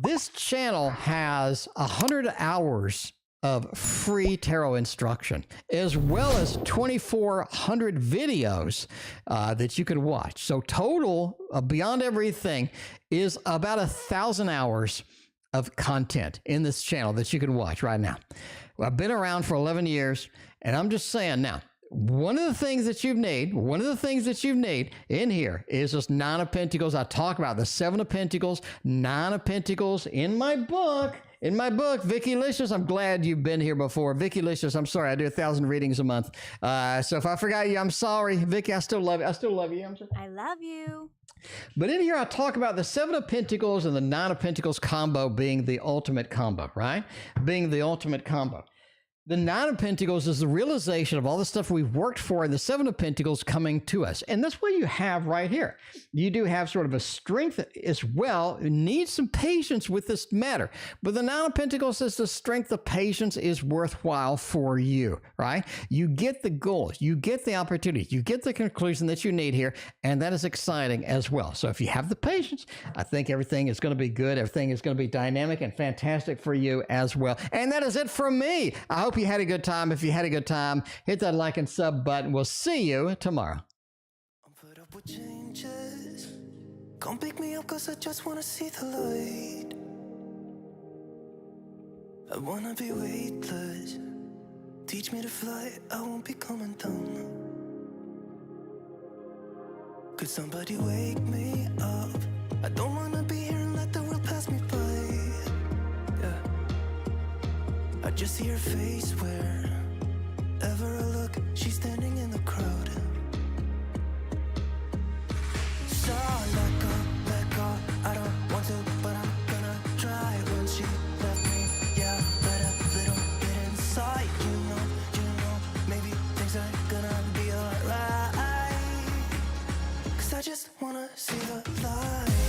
this channel has 100 hours of free tarot instruction, as well as 2,400 videos that you can watch. So total, beyond everything, is about 1,000 hours of content in this channel that you can watch right now. Well, I've been around for 11 years, and I'm just saying now, one of the things that you need in here is this Nine of Pentacles. I talk about the Seven of Pentacles, Nine of Pentacles in my book. In my book, ViCkiLiCious. I'm glad you've been here before. ViCkiLiCious, I'm sorry, I do 1,000 readings a month. So if I forgot you, I'm sorry. Vicky, I still love you. I still love you. I love you. But in here, I talk about the Seven of Pentacles and the Nine of Pentacles combo being the ultimate combo, right? Being the ultimate combo. The Nine of Pentacles is the realization of all the stuff we've worked for, and the Seven of Pentacles coming to us. And that's what you have right here. You do have sort of a strength as well. You need some patience with this matter. But the Nine of Pentacles is the strength of patience is worthwhile for you, right? You get the goals, you get the opportunities, you get the conclusion that you need here, and that is exciting as well. So if you have the patience, I think everything is going to be good. Everything is going to be dynamic and fantastic for you as well. And that is it from me. I hope you had a good time. If you had a good time, hit that like and sub button. We'll see you tomorrow. I'm put up with changes. Come pick me up, cause I just wanna see the light. I wanna be weightless. Teach me to fly, I won't be coming down. Could somebody wake me up? I don't wanna be here and let the world pass me by. Yeah. I just see her face wherever I look, she's standing in the crowd. So let go, I don't want to, but I'm gonna try. When she left me, yeah, let a little bit inside. You know, maybe things are gonna be alright. Cause I just wanna see the light.